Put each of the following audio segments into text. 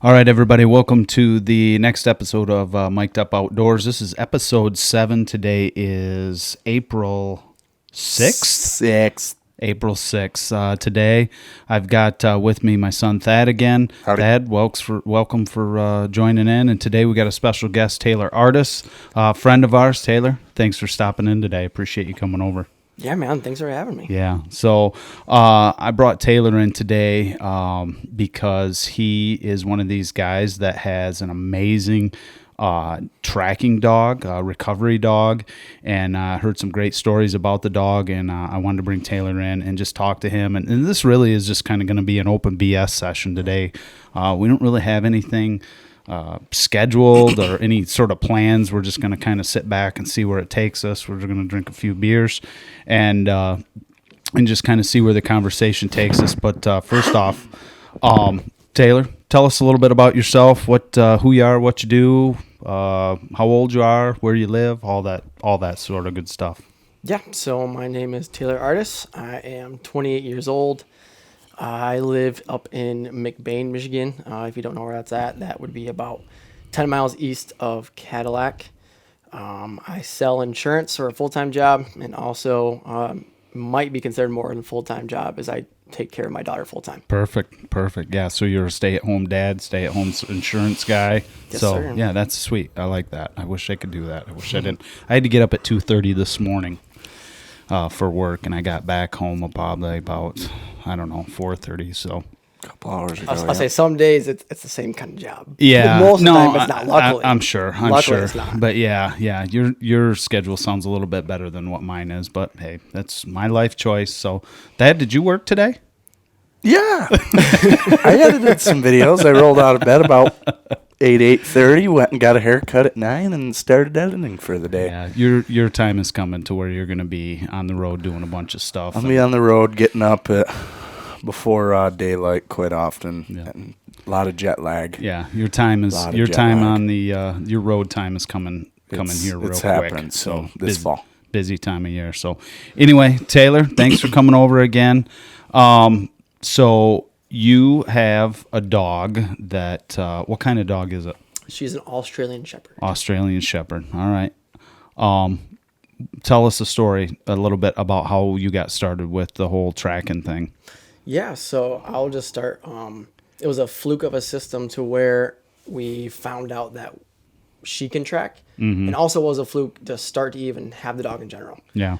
All right, everybody, welcome to the next episode of Mic'd Up Outdoors. This is episode 7. Today is April 6th? April 6th. Today, I've got with me my son Thad again. Howdy. Thad, welcome for joining in. And today we got a special guest, Taylor Ardis, friend of ours. Taylor, thanks for stopping in today. Appreciate you coming over. Yeah, man. Thanks for having me. Yeah. So I brought Taylor in today because he is one of these guys that has an amazing tracking dog, recovery dog, and I heard some great stories about the dog, and I wanted to bring Taylor in and just talk to him. And this really is just kind of going to be an open BS session today. We don't really have anything scheduled or any sort of plans. We're just going to kind of sit back and see where it takes us. We're going to drink a few beers and just kind of see where the conversation takes us. But first off, Taylor, tell us a little bit about yourself, who you are, what you do, how old you are, where you live, all that sort of good stuff. Yeah, so my name is Taylor Ardis. I am 28 years old. I live up in McBain, Michigan. If you don't know where that's at, that would be about 10 miles east of Cadillac. I sell insurance for a full-time job, and also might be considered more than a full-time job as I take care of my daughter full-time. Perfect. Yeah, so you're a stay-at-home dad, stay-at-home insurance guy. Yes, so, sir. Yeah, that's sweet. I like that. I wish I could do that. I wish I didn't. I had to get up at 2:30 this morning for work, and I got back home probably about, 4:30, so. A couple hours ago. I'll say some days it's the same kind of job. Yeah. Most of the time it's not, luckily. I'm sure. It's not. But yeah, your schedule sounds a little bit better than what mine is, but hey, that's my life choice. So, Dad, did you work today? Yeah. I edited some videos. I rolled out of bed about 8:30, went and got a haircut at 9 and started editing for the day. Yeah, your time is coming to where you're going to be on the road doing a bunch of stuff. I'll be on the road getting up before daylight quite often. Yeah. And a lot of jet lag. Yeah, your time on the your road time is coming here real it's quick. happening, so this fall. Busy time of year. So anyway, Taylor, thanks for coming over again. So you have a dog that what kind of dog is it? She's an Australian Shepherd. Australian Shepherd. All right. Tell us a little bit about how you got started with the whole tracking thing. Yeah, so I'll just start. It was a fluke of a system to where we found out that she can track, and also was a fluke to start to even have the dog in general. Yeah.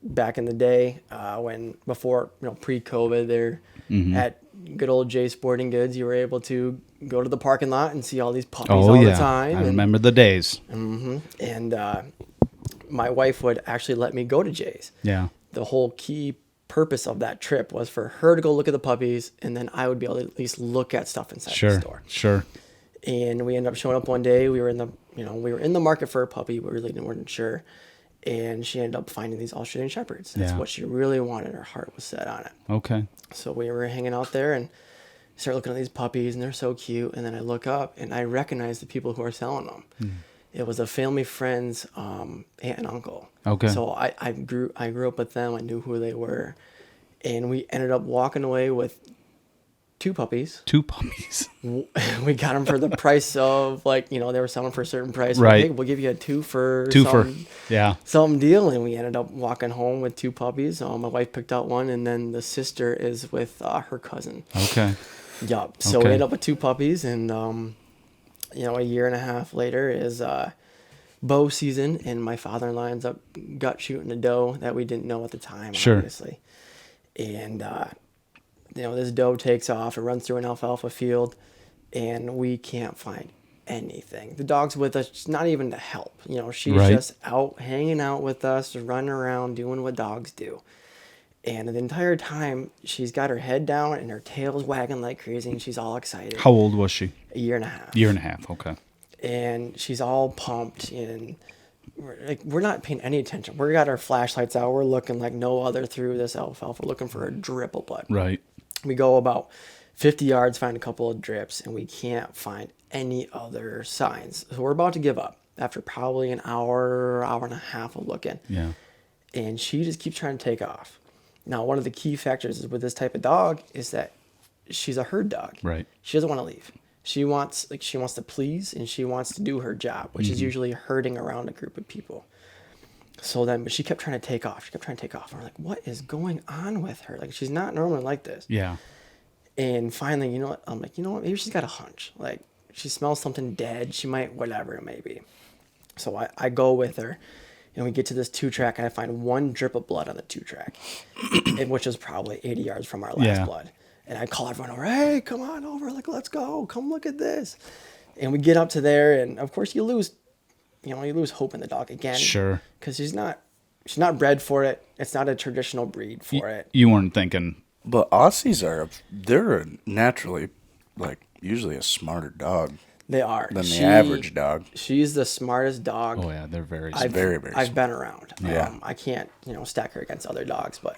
Back in the day, before pre-COVID, there at good old J Sporting Goods, you were able to go to the parking lot and see all these puppies all the time. I remember the days. And my wife would actually let me go to J's. Yeah. The whole key purpose of that trip was for her to go look at the puppies, and then I would be able to at least look at stuff inside the store. Sure. And we ended up showing up one day. We were in the market for a puppy. We really weren't sure. And she ended up finding these Australian Shepherds. That's what she really wanted. Her heart was set on it. Okay. So we were hanging out there and start looking at these puppies, and they're so cute. And then I look up and I recognize the people who are selling them. It was a family friend's aunt and uncle. Okay. So I grew up with them. I knew who they were, and we ended up walking away with two puppies. We got them for the price of they were selling for a certain price. Right. Hey, we'll give you a two for some deal, and we ended up walking home with two puppies. My wife picked out one, and then the sister is with her cousin. Okay. Yup. So we ended up with two puppies, and a year and a half later is bow season, and my father-in-law ends up gut shooting a doe that we didn't know at the time, obviously. And this doe takes off. It runs through an alfalfa field, and we can't find anything. The dog's with us, just not even to help. She's just out hanging out with us, running around, doing what dogs do. And the entire time, she's got her head down and her tail's wagging like crazy, and she's all excited. How old was she? A year and a half. Year and a half, okay. And she's all pumped, and we're not paying any attention. We got our flashlights out. We're looking like no other through this alfalfa, looking for a drip of blood. Right. We go about 50 yards, find a couple of drips, and we can't find any other signs. So we're about to give up after probably an hour and a half of looking. Yeah. And she just keeps trying to take off. Now, one of the key factors is with this type of dog is that she's a herd dog. Right. She doesn't want to leave. She wants to please, and she wants to do her job, which is usually herding around a group of people. So then, but she kept trying to take off. And we're like, what is going on with her? Like, she's not normally like this. Yeah. And finally, you know what? I'm like, you know what? Maybe she's got a hunch. Like, she smells something dead. She might, whatever it may be. So I go with her, and we get to this 2-track, and I find one drip of blood on the 2-track, which is probably 80 yards from our last blood. And I call everyone over, hey, come on over. Like, let's go. Come look at this. And we get up to there, and of course you lose hope in the dog again. Sure. Because she's not bred for it. It's not a traditional breed for it. You weren't thinking. But Aussies they're naturally, like, usually a smarter dog. They are. Than the average dog. She's the smartest dog. Oh, yeah, they're very smart. Very, very I've been around. Yeah. I can't, stack her against other dogs, but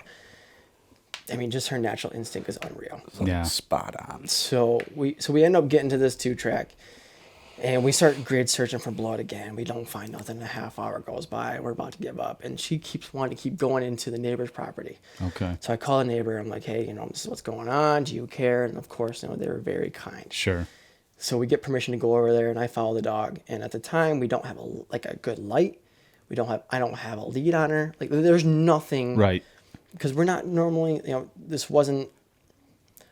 I mean, just her natural instinct is unreal. Yeah. Spot on. So we end up getting to this 2-track, and we start grid searching for blood again. We don't find nothing. A half hour goes by. We're about to give up, and she keeps wanting to keep going into the neighbor's property. Okay. So I call a neighbor. I'm like, hey, this is what's going on. Do you care? And of course, they were very kind. Sure. So we get permission to go over there, and I follow the dog. And at the time, we don't have a good light. I don't have a lead on her. Like, there's nothing. Right. Because we're not normally, this wasn't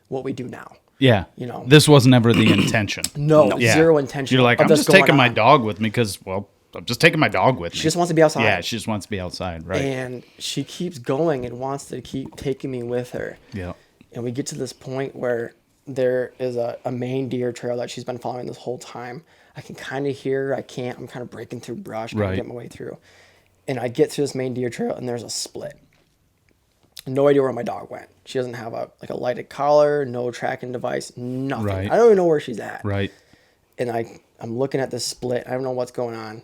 what we do now. Yeah. This wasn't ever the intention. No, zero intention. You're like, I'm just taking my dog with me because, well, I'm just taking my dog with me. She just wants to be outside. Yeah, she just wants to be outside, right. And she keeps going and wants to keep taking me with her. Yeah. And we get to this point where there is a main deer trail that she's been following this whole time. I can kind of hear her. I can't. I'm kind of breaking through brush, trying to get my way through. And I get to this main deer trail, and there's a split. No idea where my dog went. She doesn't have a lighted collar, no tracking device, nothing. Right. I don't even know where she's at. Right. And I'm looking at this split. I don't know what's going on.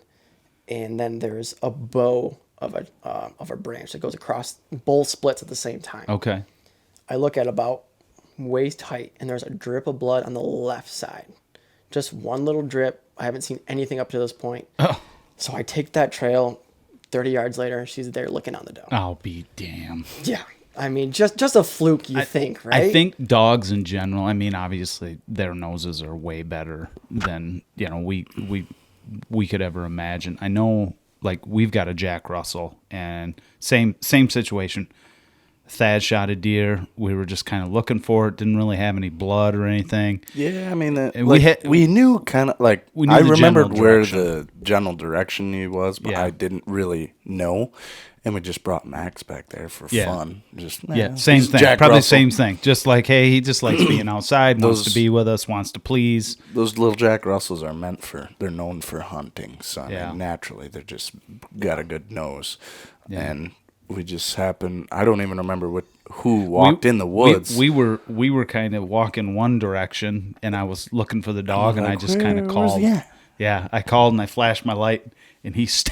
And then there's a bow of a branch that goes across both splits at the same time. Okay. I look at about waist height, and there's a drip of blood on the left side. Just one little drip. I haven't seen anything up to this point. Oh. So I take that trail. 30 yards later, she's there looking on the doe. I'll be damned. Yeah. I mean, just a fluke, think, right? I think dogs in general, I mean, obviously their noses are way better than, we could ever imagine. I know, like, we've got a Jack Russell, and same situation. Thad shot a deer. We were just kind of looking for it. Didn't really have any blood or anything. Yeah, I mean, we knew kind of like I remembered where the general direction he was, but Yeah. I didn't really know. And we just brought Max back there for fun. Just same thing. Jack Probably Russell. same thing. Just like, hey, he just likes being outside, wants to be with us, wants to please. Those little Jack Russells are they're known for hunting. So I mean, naturally, they're just got a good nose. Yeah. And we just happened. I don't even remember who walked in the woods. We were kind of walking one direction, and I was looking for the dog, and I just kind of called. Yeah, I called and I flashed my light, and he's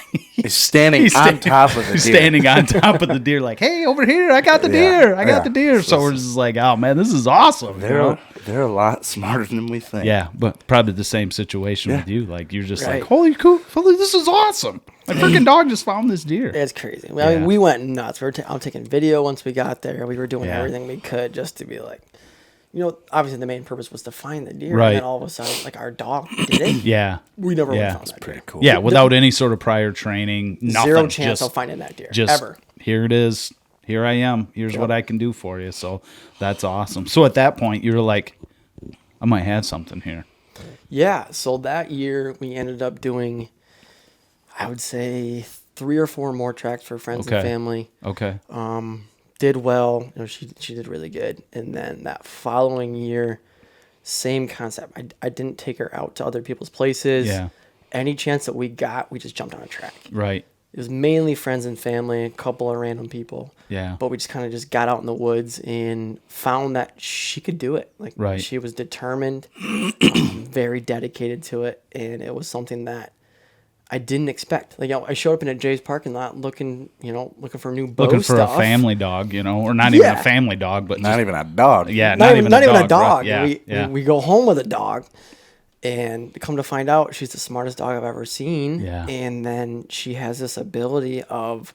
standing on top of the deer. He's standing on top of the deer, like, "Hey, over here! I got the deer! I got the deer!" So we're just like, "Oh man, this is awesome!" They're a lot smarter than we think. Yeah, but probably the same situation with you. Like, you're just Right. like, "Holy cool! This is awesome! My freaking dog just found this deer." It's crazy. I mean, we went nuts. I'm taking video once we got there. We were doing everything we could just to be like, obviously the main purpose was to find the deer. Right. And then all of a sudden, like, our dog did it. Yeah. We never would have Yeah. found that Pretty deer. cool. Yeah, without any sort of prior training, nothing. Zero chance just, of finding that deer. just ever. Here it is. Here I am. Here's what I can do for you. So that's awesome. So at that point, you're like, I might have something here. Yeah. So that year, we ended up doing, I would say, 3 or 4 more tracks for friends and family. Okay. Did well. She did really good. And then that following year, same concept. I didn't take her out to other people's places. Yeah. Any chance that we got, we just jumped on a track. Right. It was mainly friends and family, a couple of random people. Yeah. But we just kind of just got out in the woods and found that she could do it. Like, Right. she was determined, very dedicated to it, and it was something that I didn't expect. Like, I showed up in a Jay's parking lot looking for new bow Looking for stuff. a family dog, or not even a family dog, but Not even a dog. Yeah, Not even a dog. Right. Yeah. We go home with a dog, and come to find out, she's the smartest dog I've ever seen. Yeah. And then she has this ability of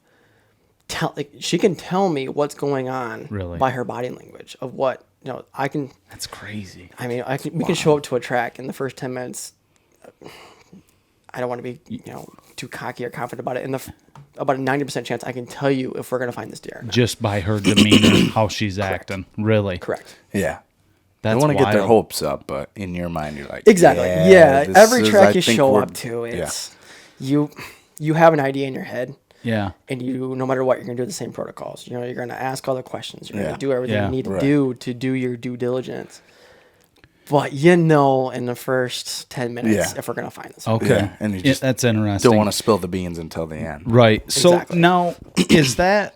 she can tell me what's going on Really? by her body language of what I can. That's crazy. I mean, we can show up to a track in the first 10 minutes. I don't want to be, too cocky or confident about it. About a 90% chance I can tell you if we're going to find this deer or not. Just by her demeanor, how she's acting. Really? Correct. Yeah. That's I want to get their wild. hopes up, but in your mind, you're like, Exactly. Yeah. this Every is- track I you think show we're- up to, yeah. it's you have an idea in your head. Yeah. And no matter what, you're going to do the same protocols. You're going to ask all the questions. You're going Yeah. to do everything Yeah. you need to Right. do your due diligence. But in the first 10 minutes Yeah. if we're going to find this. Okay. Yeah, and you just that's interesting. don't want to spill the beans until the end. Right. So Exactly. now, is that?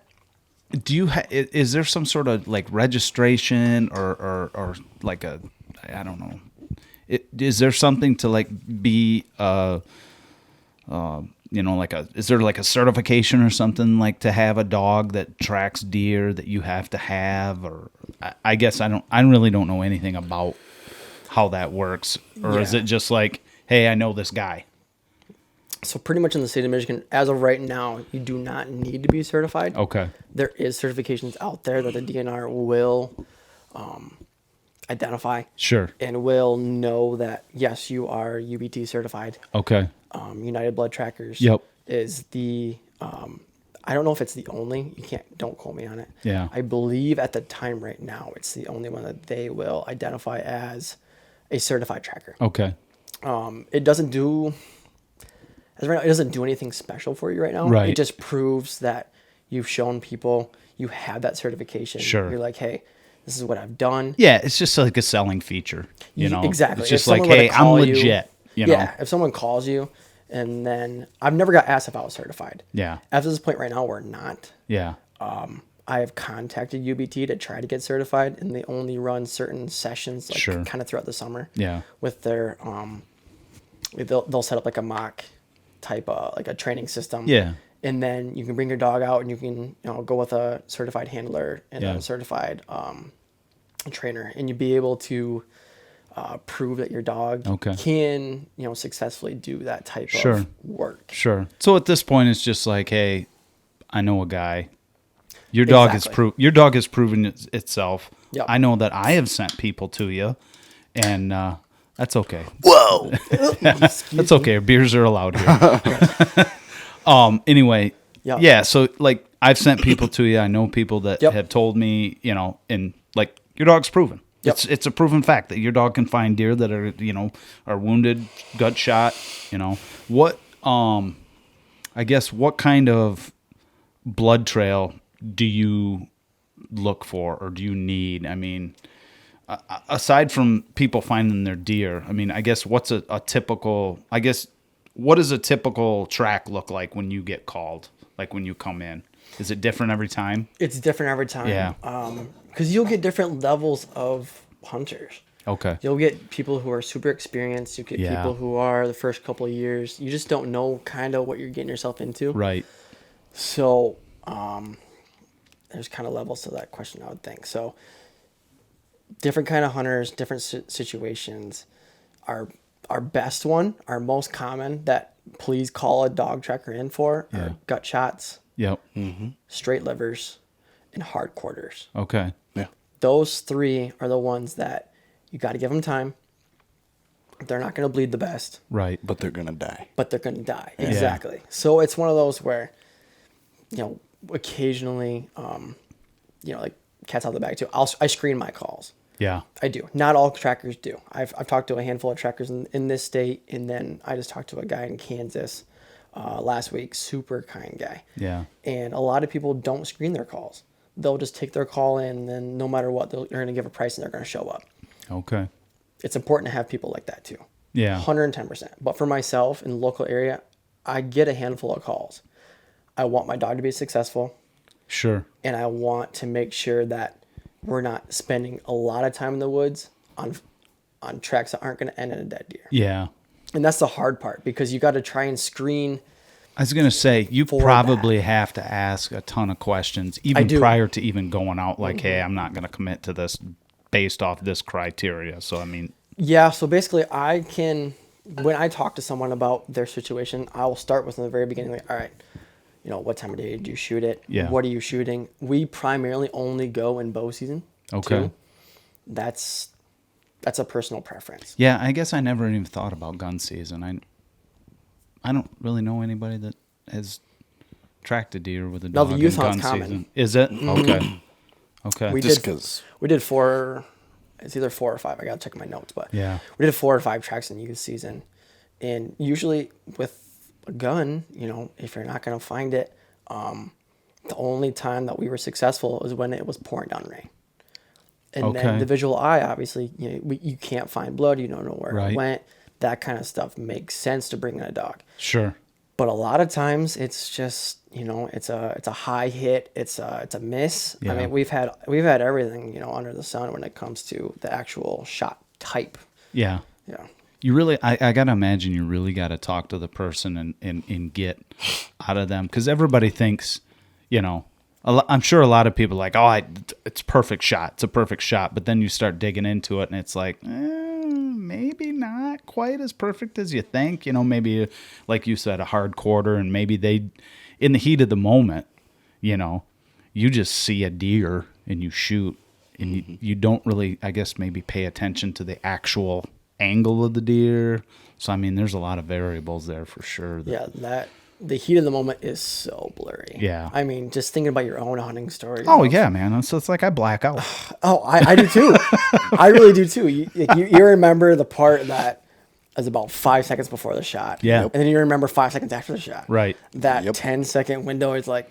Do you is there some sort of like registration or like a, I don't know, is there something to like be like is there like a certification or something like to have a dog that tracks deer that you have to have? Or I guess I really don't know anything about how that works. Or is Yeah. it just like, hey, I know this guy? So pretty much in the state of Michigan, as of right now, you do not need to be certified. Okay. There is certifications out there that the DNR will identify Sure. and will know that, yes, you are UBT certified. Okay. United Blood Trackers Yep. is the, I don't know if it's the only, don't quote me on it. Yeah. I believe at the time right now, it's the only one that they will identify as a certified tracker. Okay. It doesn't do, as of right now, it doesn't do anything special for you right now. Right. It just proves that you've shown people you have that certification. Sure. You're like, hey, this is what I've done. Yeah, it's just like a selling feature, you know. Exactly. It's If just like, someone were to hey, I'm call you- legit. You know. Yeah, if someone calls you, and then I've never got asked if I was certified. Yeah. After this point right now, we're not. Yeah. I have contacted UBT to try to get certified, and they only run certain sessions, like Sure. kind of throughout the summer. Yeah. With their, they'll set up like a mock type of like a training system. Yeah. And then you can bring your dog out, and you can go with a certified handler and Yeah. a certified trainer, and you'd be able to prove that your dog Okay. can successfully do that type Sure. of work. Sure. So at this point, it's just like, hey, I know a guy. Your dog Exactly. your dog has proven itself. Yep. I know that I have sent people to you, and that's okay. Whoa. That's okay. Beers are allowed here. Anyway, Yep. yeah. So like, I've sent people to you. I know people that Yep. have told me, and like your dog's proven. Yep. It's a proven fact that your dog can find deer that are wounded, gut shot. What I guess what kind of blood trail do you look for or do you need? I mean, aside from people finding their deer, I mean, I guess what's a typical? I guess what does a typical track look like when you get called? Like when you come in, is it different every time? It's different every time. Yeah. Because you'll get different levels of hunters. Okay. You'll get people who are super experienced. You get Yeah. people who are the first couple of years. You just don't know kind of what you're getting yourself into. Right. So there's kind of levels to that question, I would think. So different kind of hunters, different situations. Our best one, our most common that please call a dog tracker in for Yeah. are gut shots, Yep. straight livers, and hard quarters. Okay. Yeah. Those three are the ones that you got to give them time. They're not going to bleed the best, Right. But they're going to die. but they're going to die. Exactly. So it's one of those where, occasionally, like cat's out of the bag too. I screen my calls. Yeah. I do. Not all trackers do. I've talked to a handful of trackers in this state, and then I just talked to a guy in Kansas last week. Super kind guy. Yeah. And a lot of people don't screen their calls. They'll just take their call in, and then no matter what, they're going to give a price, and they're going to show up. Okay. It's important to have people like that too. Yeah. 110%. But for myself in the local area, I get a handful of calls. I want my dog to be successful, Sure. and I want to make sure that we're not spending a lot of time in the woods on tracks that aren't going to end in a dead deer. Yeah. And that's the hard part, because you got to try and screen. I was gonna say you For probably have to ask a ton of questions even do. prior to even going out. Like, hey, I'm not gonna commit to this based off this criteria. So I mean, Yeah, so basically when I talk to someone about their situation, I will start with in the very beginning, like, all right, what time of day did you shoot it? Yeah. What are you shooting? We primarily only go in bow season. Okay. too. that's a personal preference. Yeah, I guess I never even thought about gun season. I don't really know anybody that has tracked a deer with a No, dog the youth in gun hunt's common. season. Is it? Okay. Okay. We Just did 'cause- we did 4. It's either 4 or 5. I gotta check my notes, but Yeah. we did 4 or 5 tracks in youth season, and usually with a gun, if you're not gonna find it, the only time that we were successful is when it was pouring down rain. And Okay. then the visual eye, obviously, you can't find blood, you don't know where Right. it went. That kind of stuff makes sense to bring in a dog. Sure. But a lot of times it's just, it's a high hit, it's a miss. Yeah. I mean, we've had everything, under the sun when it comes to the actual shot type. Yeah. Yeah. You really, I got to imagine you really got to talk to the person and get out of them. Because everybody thinks, I'm sure a lot of people are like, it's a perfect shot. It's a perfect shot. But then you start digging into it and it's like, maybe not quite as perfect as you think. Maybe, like you said, a hard quarter. And maybe in the heat of the moment, you just see a deer and you shoot. And you don't really, I guess, maybe pay attention to the actual angle of the deer. So, I mean, there's a lot of variables there for sure. The heat of the moment is so blurry. Yeah. I mean, just thinking about your own hunting story. Oh, yeah, man. So it's like I black out. Oh, I do too. I really do too. You remember the part that is about 5 seconds before the shot. Yeah. And then you remember 5 seconds after the shot. Right. That Yep. 10-second window is like,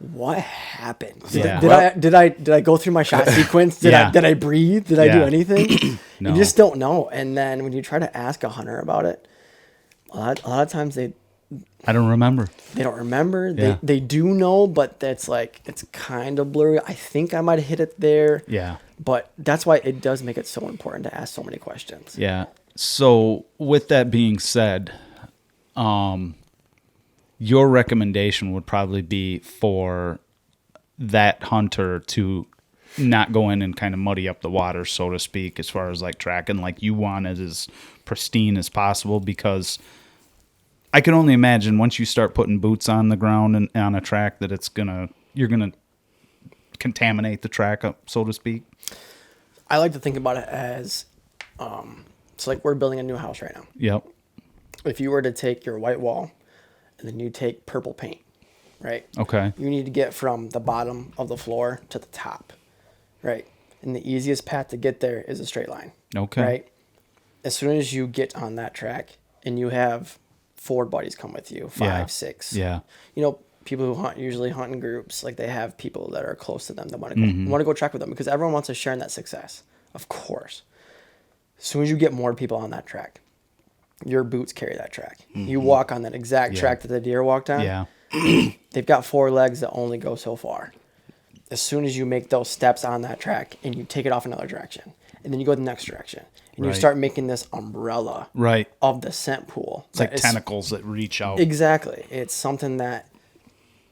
what happened? Yeah. Did I go through my shot sequence? Did I breathe? Did I do Yeah. anything? No. You just don't know. And then when you try to ask a hunter about it, a lot of times I don't remember. they don't remember. Yeah. They do know, but it's kind of blurry. I think I might have hit it there. Yeah. But that's why it does make it so important to ask so many questions. Yeah. So with that being said, your recommendation would probably be for that hunter to not go in and kind of muddy up the water, so to speak, as far as like tracking. Like you want it as pristine as possible, because I can only imagine once you start putting boots on the ground and on a track that you're gonna contaminate the track up, so to speak. I like to think about it as, so like we're building a new house right now. Yep. If you were to take your white wall and then you take purple paint, right? Okay. You need to get from the bottom of the floor to the top, right? And the easiest path to get there is a straight line. Okay. Right? As soon as you get on that track and you have 4 buddies come with you, 5, Yeah. 6. Yeah. People who usually hunt in groups, like they have people that are close to them that want to go track with them, because everyone wants to share in that success, of course. As soon as you get more people on that track, your boots carry that track. You walk on that exact track that the deer walked on. Yeah. They've got 4 legs that only go so far. As soon as you make those steps on that track and you take it off another direction, and then you go the next direction, and you Right. start making this umbrella Right. of the scent pool. It's like that is- tentacles that reach out. Exactly. It's something that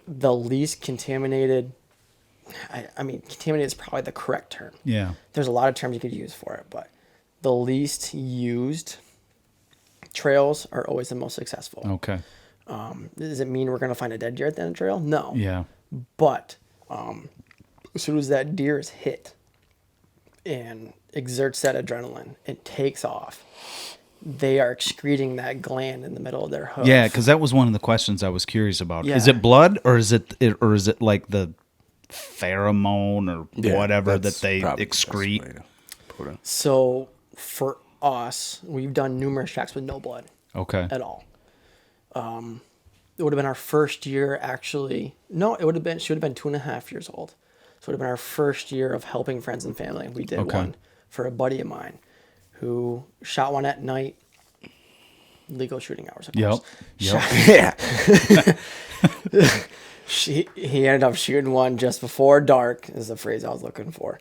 the least contaminated, I mean, contaminated is probably the correct term. Yeah. There's a lot of terms you could use for it, but the least used trails are always the most successful. Okay. Does it mean we're going to find a dead deer at the end of the trail? No. Yeah. But as soon as that deer is hit and exerts that adrenaline and takes off, they are excreting that gland in the middle of their hoof. Yeah, because that was one of the questions I was curious about. Yeah. Is it blood, or is it like the pheromone or Yeah, whatever that that's they probably the best excrete? way to put it. So for us, we've done numerous tracks with no blood Okay. at all. It would have been our first year, actually. No, she would have been 2.5 years old. So it would have been our first year of helping friends and family. We did Okay. one for a buddy of mine who shot one at night. Legal shooting hours, of course. Yep. Yeah. He ended up shooting one just before dark, is the phrase I was looking for.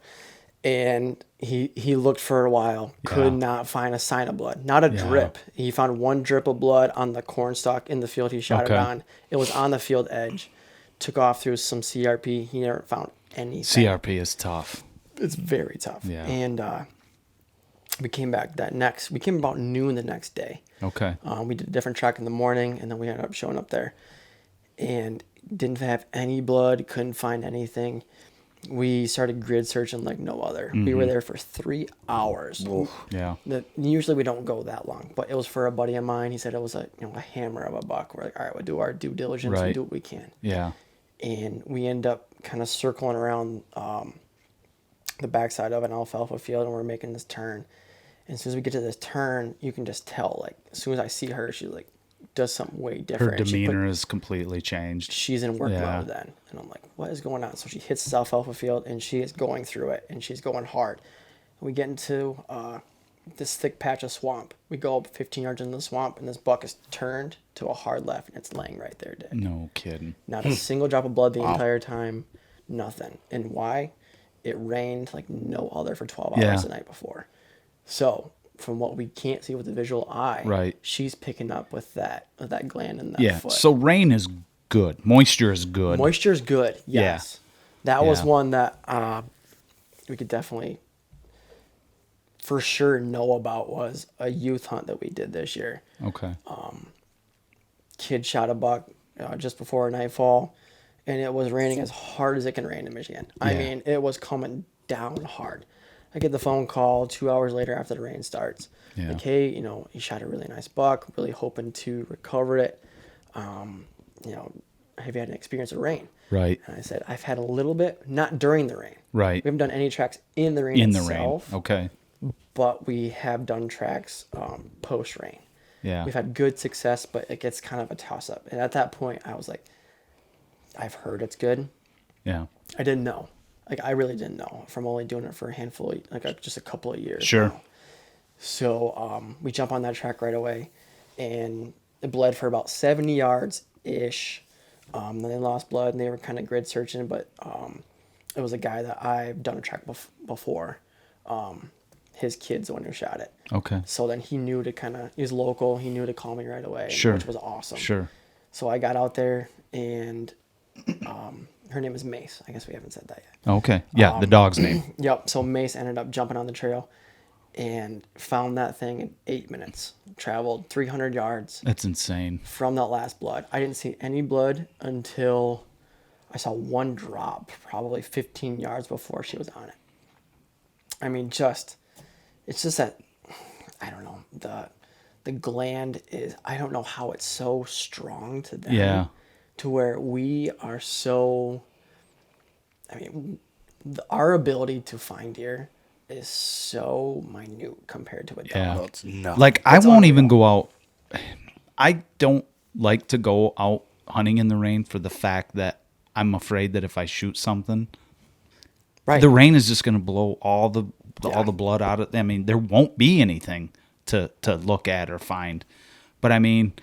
And he looked for a while, could not find a sign of blood, not a drip. He found one drip of blood on the corn stalk in the field he shot it Okay. on. It was on the field edge. Took off through some CRP. He never found anything. CRP is tough. It's very tough. Yeah. And we came back we came about noon the next day. Okay. We did a different track in the morning, and then we ended up showing up there and didn't have any blood, couldn't find anything. We started grid searching like no other. We were there for 3 hours. Yeah. Usually we don't go that long, but it was for a buddy of mine. He said it was a hammer of a buck. We're like, all right, we'll do our due diligence and do what we can. Yeah. And we end up kind of circling around the backside of an alfalfa field, and we're making this turn. And as soon as we get to this turn, you can just tell, like, as soon as I see her, she like does something way different. Her demeanor is completely changed. She's in work mode then. And I'm like, what is going on? So she hits this alfalfa field, and she is going through it, and she's going hard. And we get into this thick patch of swamp. We go up 15 yards into the swamp, and this buck is turned to a hard left, and it's laying right there dead. No kidding. Not a single drop of blood the entire time. Nothing. And why? It rained like no other for 12 hours the night before. So from what we can't see with the visual eye, she's picking up with that gland in that foot. So rain is good. Moisture is good. Moisture is good. Yes. That was one that we could definitely for sure know about. Was a youth hunt that we did this year. Okay. Kid shot a buck just before nightfall, and it was raining as hard as it can rain in Michigan. I mean, it was coming down hard. I get the phone call 2 hours later after the rain starts. Yeah. Like, hey, he shot a really nice buck, really hoping to recover it. Have you had an experience with rain? Right. And I said, I've had a little bit, not during the rain. Right. We haven't done any tracks in the rain itself. Okay. But we have done tracks post-rain. Yeah. We've had good success, but it gets kind of a toss-up. And at that point, I was like, I've heard it's good. Yeah. I didn't know. Like, I really didn't know from only doing it for a handful, just a couple of years. Sure. Now. So we jump on that track right away, and it bled for about 70 yards-ish. Then they lost blood, and they were kind of grid searching, but it was a guy that I've done a track before. His kid's the one who shot it. Okay. So then he knew to he was local, he knew to call me right away, which was awesome. Sure. So I got out there, and her name is Mace. I guess we haven't said that yet. Okay. Yeah, the dog's name. Yep. So Mace ended up jumping on the trail and found that thing in 8 minutes. Traveled 300 yards. That's insane. From that last blood. I didn't see any blood until I saw one drop, probably 15 yards before she was on it. I mean, it's just that, I don't know, the gland is, I don't know how it's so strong to them. Yeah. To where we are so, our ability to find deer is so minute compared to a dog. Yeah. It's nothing. Like, I won't even go out. I don't like to go out hunting in the rain for the fact that I'm afraid that if I shoot something, the rain is just going to blow all the blood out of it. I mean, there won't be anything to look at or find. But I mean,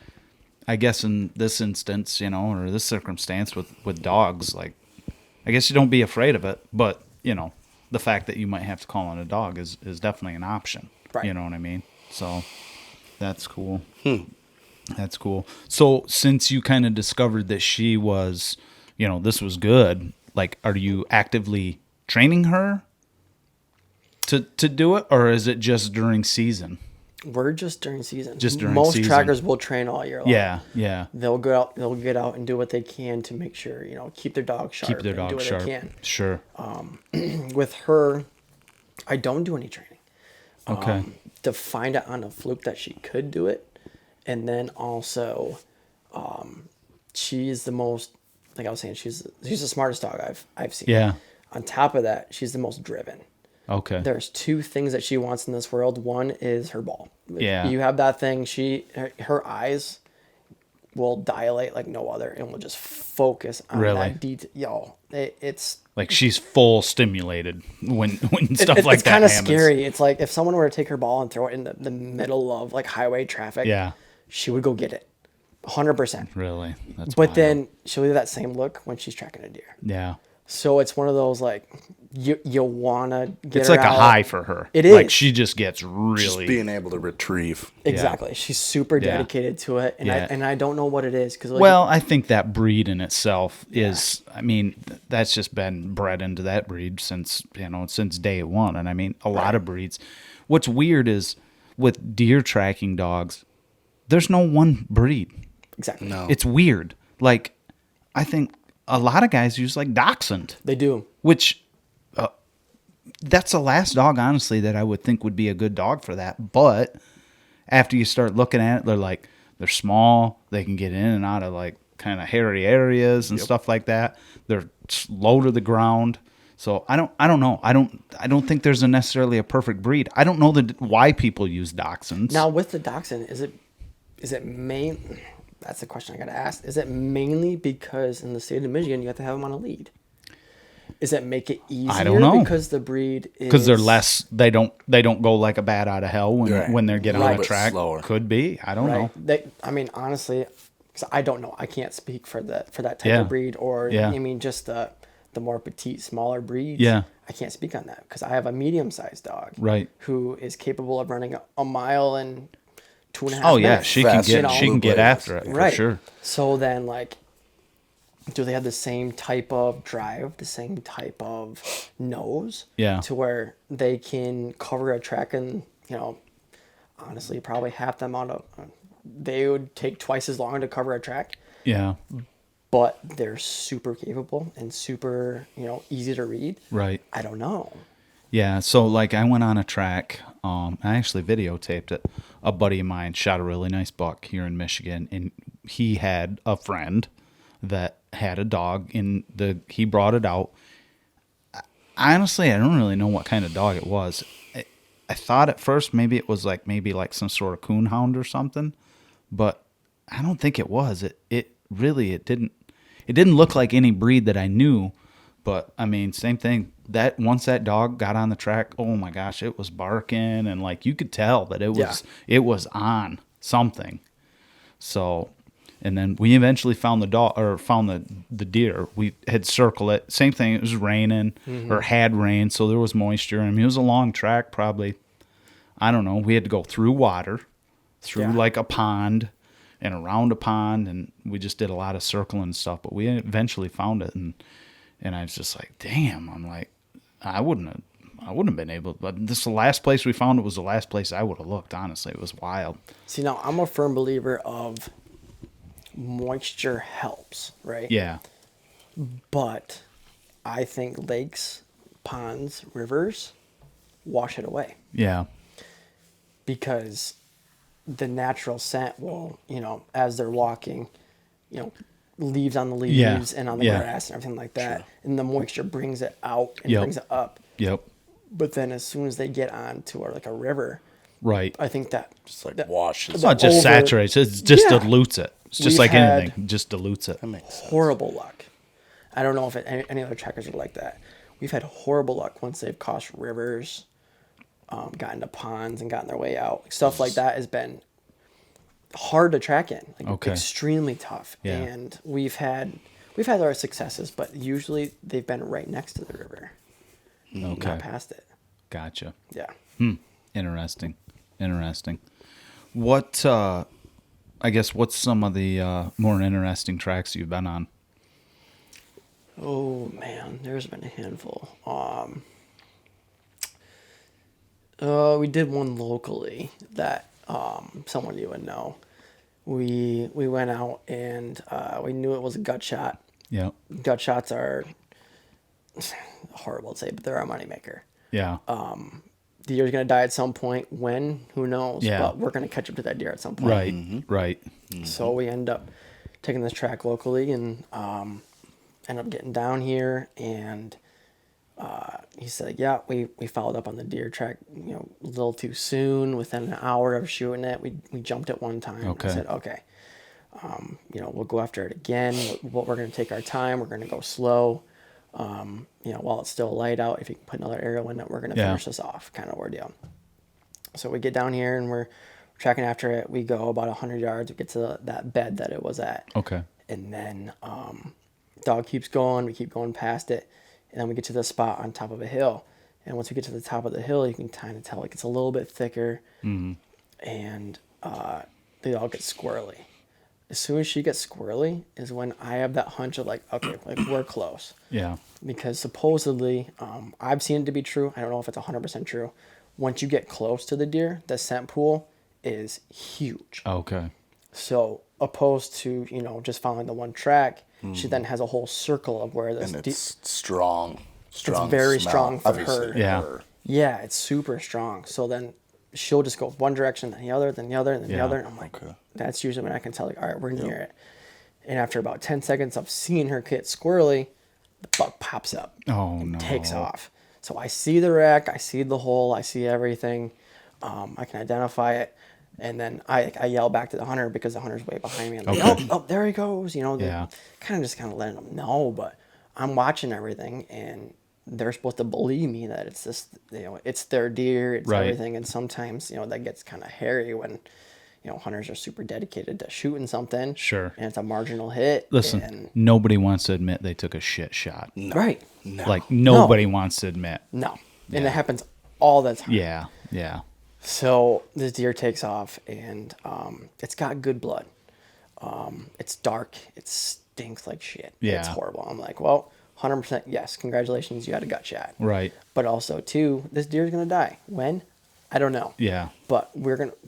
I guess in this instance, or this circumstance with dogs, like, I guess you don't be afraid of it, but, the fact that you might have to call on a dog is definitely an option. Right. You know what I mean? So that's cool. That's cool. So since you kind of discovered that she was, this was good, like, are you actively training her to do it, or is it just during season? We're just during season. Just during Most season. trackers will train all year long. Yeah. They'll get out and do what they can to make sure, keep their dog sharp. Keep their dog and do sharp. what they can. Sure. With her, I don't do any training. Okay. To find out on a fluke that she could do it. And then also, she's the most, like I was saying, she's the smartest dog I've seen. Yeah. On top of that, she's the most driven. Okay. There's two things that she wants in this world. One is her ball. Yeah. You have that thing. Her eyes will dilate like no other, and will just focus on that detail. It's like she's full stimulated when stuff like that happens. It's kind of scary. It's like if someone were to take her ball and throw it in the middle of like highway traffic. Yeah. She would go get it, 100%. Really. That's but wild. then she'll do that same look when she's tracking a deer. Yeah. So it's one of those like you wanna get It's her like out. a high for her. It is. Like she just gets really Just being able to retrieve. Exactly. She's super dedicated to it, and I don't know what it is because I think that breed in itself is. I mean, that's just been bred into that breed since day one, and I mean a lot of breeds. What's weird is with deer tracking dogs, there's no one breed. Exactly. No. It's weird. Like I think a lot of guys use like Dachshund. They do. Which that's the last dog, honestly, that I would think would be a good dog for that. But after you start looking at it, they're small. They can get in and out of like kind of hairy areas and stuff like that. They're low to the ground. So I don't know. I don't think there's necessarily a perfect breed. I don't know why people use dachshunds. Now with the dachshund, is it main? That's the question I got to ask. Is it mainly because in the state of Michigan you have to have them on a lead? Is it make it easier? I don't know. Because the breed is... Because they're less... They don't go like a bat out of hell when they're getting on a track. Slower. Could be. I don't know. I mean, honestly, 'cause I don't know. I can't speak for that type of breed or, I mean, just the more petite, smaller breeds. Yeah. I can't speak on that because I have a medium-sized dog. Right. Who is capable of running a mile in 2.5 minutes. Oh, yeah. She can get after it, right. for sure. So then, like... Do they have the same type of drive, the same type of nose? Yeah. To where they can cover a track and, honestly, probably half the amount of... They would take twice as long to cover a track. Yeah. But they're super capable and super, easy to read. Right. I don't know. Yeah. So, like, I went on a track. I actually videotaped it. A buddy of mine shot a really nice buck here in Michigan, and he had a friend that had a dog he brought it out. Honestly, I don't really know what kind of dog it was. I thought at first maybe it was like some sort of coonhound or something, but I don't think it was. It didn't look like any breed that I knew, but I mean, same thing. That once that dog got on the track, oh my gosh, it was barking, and like you could tell that it was on something. So, and then we eventually found the dog, or found the deer. We had circled it. Same thing. It was raining, or had rained, so there was moisture. I mean, it was a long track, probably. I don't know. We had to go through water, through like a pond, and around a pond, and we just did a lot of circling and stuff. But we eventually found it, and I was just like, damn. I'm like, I wouldn't have been able. But the last place we found it was the last place I would have looked. Honestly, it was wild. See, now I'm a firm believer of moisture helps, right? Yeah. But I think lakes, ponds, rivers wash it away. Yeah. Because the natural scent will, as they're walking, leaves on the leaves and on the grass and everything like that. Sure. And the moisture brings it out and brings it up. Yep. But then as soon as they get onto a river, right, I think that just washes. It's not just saturates; it just dilutes it. It's just like anything, just dilutes it. That makes sense. Horrible luck. I don't know if any other trackers are like that. We've had horrible luck once they've crossed rivers, got into ponds and gotten their way out. Stuff like that has been hard to track in, extremely tough. Yeah. And we've had our successes, but usually they've been right next to the river, not past it. Gotcha. Yeah. Interesting. What? I guess what's some of the more interesting tracks you've been on? Oh man, there's been a handful. We did one locally that someone you would know. We went out and we knew it was a gut shot. Yeah. Gut shots are horrible to say, but they're our moneymaker. Yeah. The deer's gonna die at some point. When? Who knows? Yeah. But we're gonna catch up to that deer at some point. Right. Right. So we end up taking this track locally and end up getting down here, and he said, yeah, we followed up on the deer track, a little too soon. Within an hour of shooting it, we jumped it one time. Okay. I said, okay, we'll go after it again. We're going to take our time. We're going to go slow. While it's still light out, if you can put another arrow in it, we're going to finish this off, kind of ordeal. So we get down here and we're tracking after it. We go about 100 yards. We get to that bed that it was at. Okay. And then dog keeps going. We keep going past it. And then we get to the spot on top of a hill. And once we get to the top of the hill, you can kind of tell it's a little bit thicker. Mm-hmm. And they all get squirrely. As soon as she gets squirrely is when I have that hunch of okay, we're close. Yeah. Because supposedly, I've seen it to be true. I don't know if it's 100% true. Once you get close to the deer, the scent pool is huge. Okay. So opposed to, just following the one track, she then has a whole circle of where this... And it's strong. Strong it's very smell, strong for obviously. her. Yeah. Yeah, it's super strong. So then she'll just go one direction, then the other, then the other, and then the Yeah. other. And I'm like, Okay. that's usually when I can tell, like, all right, we're near it. And after about 10 seconds of seeing her get squirrely, the buck pops up. Oh, and no. takes off. So I see the wreck, I see the hole, I see everything. I can identify it. And then I yell back to the hunter because the hunter's way behind me. I'm like, oh, there he goes. You know, Yeah. kind of letting them know. But I'm watching everything, and they're supposed to believe me that it's this, you know, it's their deer, it's Right. everything. And sometimes, you know, that gets kind of hairy when, you know, hunters are super dedicated to shooting something. Sure. And it's a marginal hit. Listen, And, nobody wants to admit they took a shit shot. right. No. Like, nobody wants to admit. No. And it happens all the time. Yeah. Yeah. So this deer takes off, and it's got good blood. It's dark. It stinks like shit. Yeah. It's horrible. I'm like, well, 100% yes, congratulations, you had a gut shot. Right. But also, too, this deer's going to die. When? I don't know. Yeah. But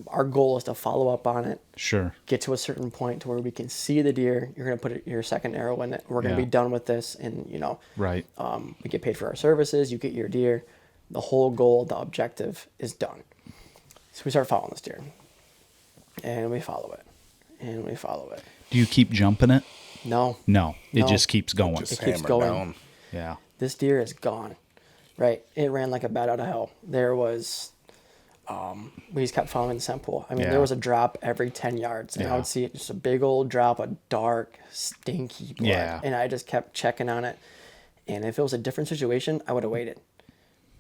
our goal is to follow up on it, Sure. get to a certain point to where we can see the deer. You're going to put your second arrow in it. We're going to Yeah. be done with this. And, you know, Right. we get paid for our services. You get your deer. The whole goal, the objective is done. So we start following this deer. And we follow it. And we follow it. Do you keep jumping it? No. No. It No. just keeps going. Just It keeps hammer going. down. Yeah. This deer is gone. Right. It ran like a bat out of hell. There was, we just kept following the scent pool. I mean, Yeah. there was a drop every 10 yards. And I Yeah. would see it, just a big old drop of dark, stinky blood. Yeah. And I just kept checking on it. And if it was a different situation, I would have waited.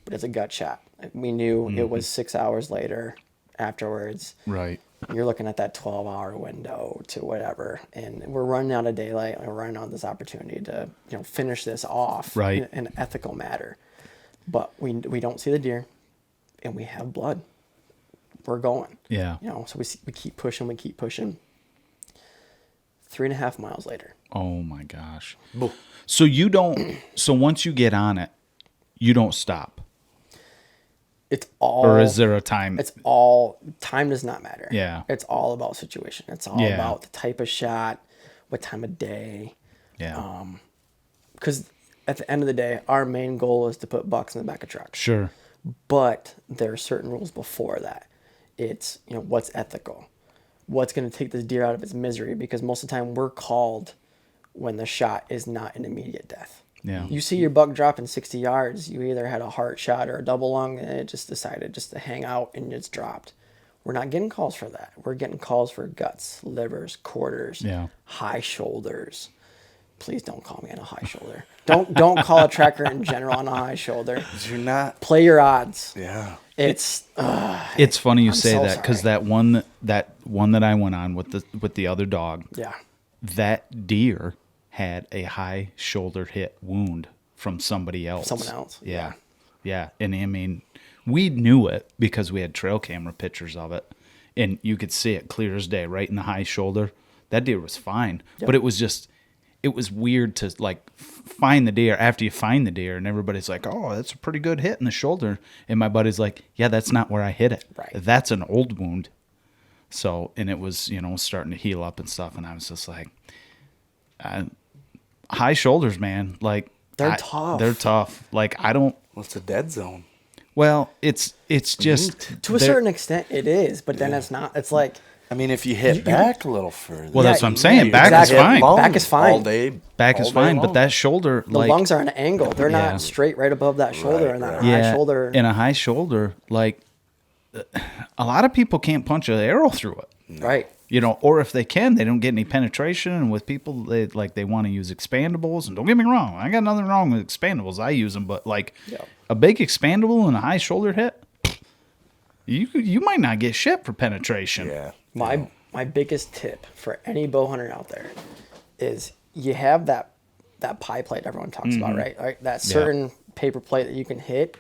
But it's a gut shot. We knew it was 6 hours later afterwards. Right. You're looking at that 12-hour window to whatever, and we're running out of daylight. And we're running out of this opportunity to, you know, finish this off Right. in an ethical matter. But we don't see the deer, and we have blood. We're going. Yeah. You know, so we keep pushing. We keep pushing. 3.5 miles later. Oh my gosh. So you don't. So once you get on it, you don't stop, It's all. or is there a time? It's all. Time does not matter. Yeah. It's all about situation. It's all Yeah. about the type of shot, what time of day. Yeah. Because at the end of the day, our main goal is to put bucks in the back of trucks. Sure. But there are certain rules before that. It's, you know, what's ethical, what's going to take this deer out of its misery, because most of the time we're called when the shot is not an immediate death. Yeah. You see your buck drop in 60 yards, you either had a heart shot or a double lung, and it just decided just to hang out and it's dropped. We're not getting calls for that. We're getting calls for guts, livers, quarters, Yeah. high shoulders. Please don't call me on a high shoulder. Don't call a tracker in general on a high shoulder. You're not. Play your odds. Yeah. It's It's funny you I'm say so that, because sorry. that one that I went on with the other dog, yeah. that deer had a high shoulder hit wound from somebody else. Someone else. Yeah. Yeah. And I mean, we knew it because we had trail camera pictures of it, and you could see it clear as day right in the high shoulder. That deer was fine, Yep. but it was weird to like find the deer after you find the deer, and everybody's like, "Oh, that's a pretty good hit in the shoulder." And my buddy's like, "Yeah, that's not where I hit it. Right. That's an old wound." So, and it was, you know, starting to heal up and stuff, and I was just like, high shoulders, man. Like They're tough. They're tough. Like I don't. Well, it's a dead zone. Well, it's just To a they're- certain extent, it is, but then it's not. It's like I mean, if you hit back a little further. Well, that's what I'm saying. you Back can is hit fine. lungs Back is fine. All day. back is all day fine, but long. that shoulder, the like lungs are at an angle. They're Yeah. not straight right above that shoulder, Right, and that right. high shoulder. in a high shoulder, like a lot of people can't punch an arrow through it. Right. You know, or if they can, they don't get any penetration. And with people, they want to use expandables. And don't get me wrong, I got nothing wrong with expandables. I use them, but like Yeah. a big expandable and a high shoulder hit, you might not get shit for penetration. Yeah. My biggest tip for any bow hunter out there is you have that pie plate everyone talks about, right? That certain paper plate that you can hit.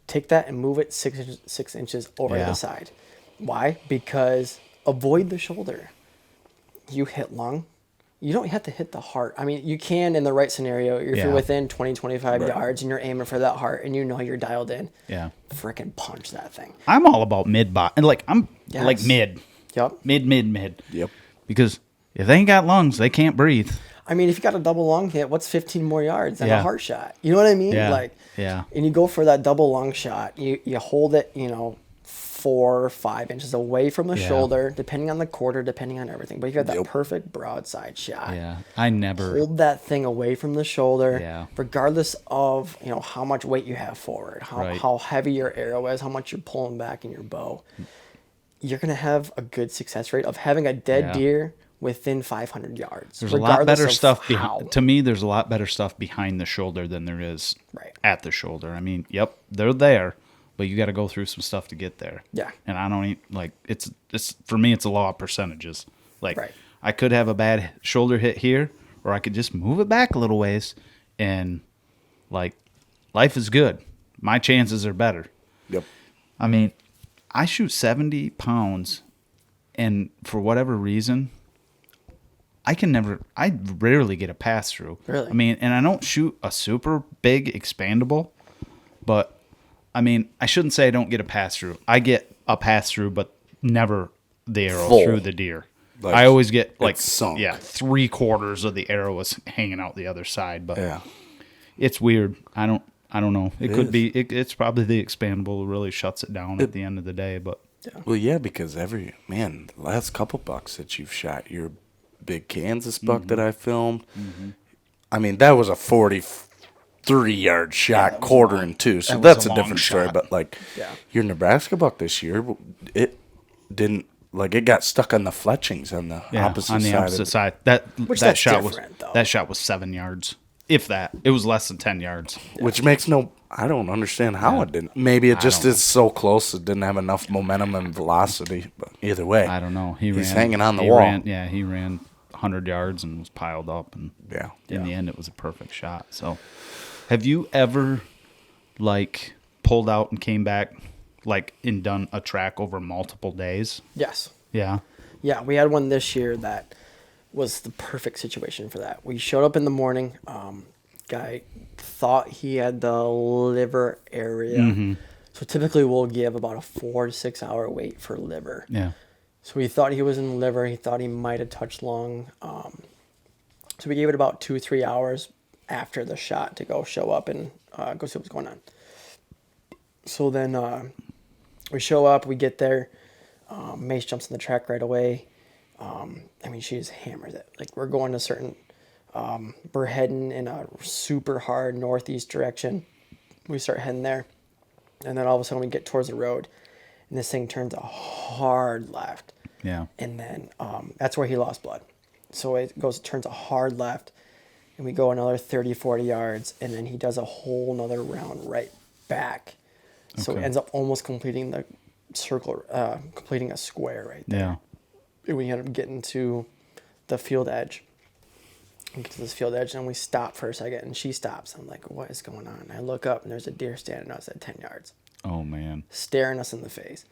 Take that and move it 6 inches over to Yeah. the side. Why? Because avoid the shoulder. You hit lung. You don't have to hit the heart. I mean, you can in the right scenario. If Yeah. you're within 20, 25 yards and you're aiming for that heart and you know you're dialed in, Yeah. frickin' punch that thing. I'm all about mid bot, and like I'm like Yes. mid, Yep. mid. Yep. Because if they ain't got lungs, they can't breathe. I mean, if you got a double long hit, what's 15 more yards than Yeah. a heart shot? You know what I mean? Yeah. Like, Yeah. and you go for that double long shot. You hold it, 4 or 5 inches away from the Yeah. shoulder, depending on the quarter, depending on everything. But you got that Yep. perfect broadside shot. Yeah. I never. Hold that thing away from the shoulder, Yeah. regardless of how much weight you have forward, Right. how heavy your arrow is, how much you're pulling back in your bow. You're gonna have a good success rate of having a dead Yeah. deer within 500 yards. There's a lot regardless better of stuff how. behind. To me, there's a lot better stuff behind the shoulder than there is Right. at the shoulder. I mean, yep, they're there, but you got to go through some stuff to get there. Yeah. And I don't like it's for me. It's a law of percentages. Like Right. I could have a bad shoulder hit here, or I could just move it back a little ways, and like life is good. My chances are better. Yep. I mean, I shoot 70 pounds, and for whatever reason, I rarely get a pass through. Really? I mean, and I don't shoot a super big expandable, but I mean, I shouldn't say I don't get a pass through. I get a pass through, but never the arrow Full. through the deer. Like, I always get like, it's sunk. yeah, 3/4 of the arrow is hanging out the other side, but Yeah. it's weird. I don't know. It could is. be, it's probably the expandable really shuts it down at the end of the day, but Well, yeah, because the last couple bucks that you've shot, your big Kansas buck that I filmed, I mean, that was a 43-yard shot, quartering two. So that was that's a a long different story. shot. But like Yeah. your Nebraska buck this year, it didn't it got stuck on the fletchings on the opposite on the side. opposite side. That that's shot different, though. that shot was 7 yards, if that. It was less than 10 yards. Which makes I don't understand how it didn't. Maybe it just don't is so close it didn't have enough momentum and velocity. But either way, I don't know. He's hanging on the wall. He ran 100 yards and was piled up, and Yeah. in the end, it was a perfect shot. So, have you ever like pulled out and came back and done a track over multiple days? Yes. Yeah. Yeah, we had one this year that was the perfect situation for that. We showed up in the morning. Guy thought he had the liver area. So typically we'll give about a 4 to 6 hour wait for liver. Yeah. So he thought he was in liver. He thought he might have touched lung. So we gave it about 2-3 hours after the shot to go show up and go see what's going on. So then we show up, we get there. Mace jumps in the track right away. I mean, she just hammers it. Like, we're going to certain, we're heading in a super hard northeast direction. We start heading there. And then all of a sudden we get towards the road. And this thing turns a hard left. Yeah. And then that's where he lost blood. So it turns a hard left. And we go another 30, 40 yards. And then he does a whole nother round right back. So Okay. it ends up almost completing the circle, completing a square right there. Yeah. And we ended up getting to the field edge. We get to this field edge and we stop for a second and she stops. I'm like, what is going on? And I look up and there's a deer standing us at 10 yards, Oh man. staring us in the face.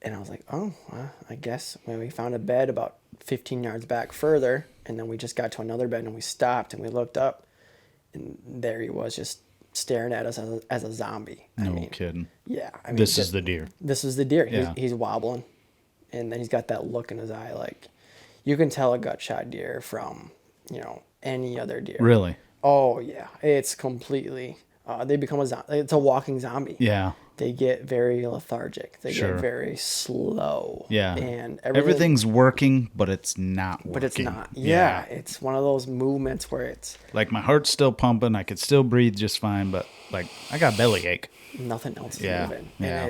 And I was like, oh, well, I guess we found a bed about 15 yards back further. And then we just got to another bed and we stopped and we looked up and there he was just staring at us as a zombie. No kidding. Yeah. I mean, This is the deer. This is the deer. Yeah. He's wobbling, and then he's got that look in his eye. Like, you can tell a gut shot deer from, any other deer. Really? Oh yeah, it's completely. They become it's a walking zombie. Yeah. They get very lethargic. They Sure. get very slow. Yeah. And everything's working, but it's not working. But it's not. Yeah. It's one of those movements where it's Like my heart's still pumping. I could still breathe just fine, but like I got bellyache. nothing else is Yeah, moving. yeah. And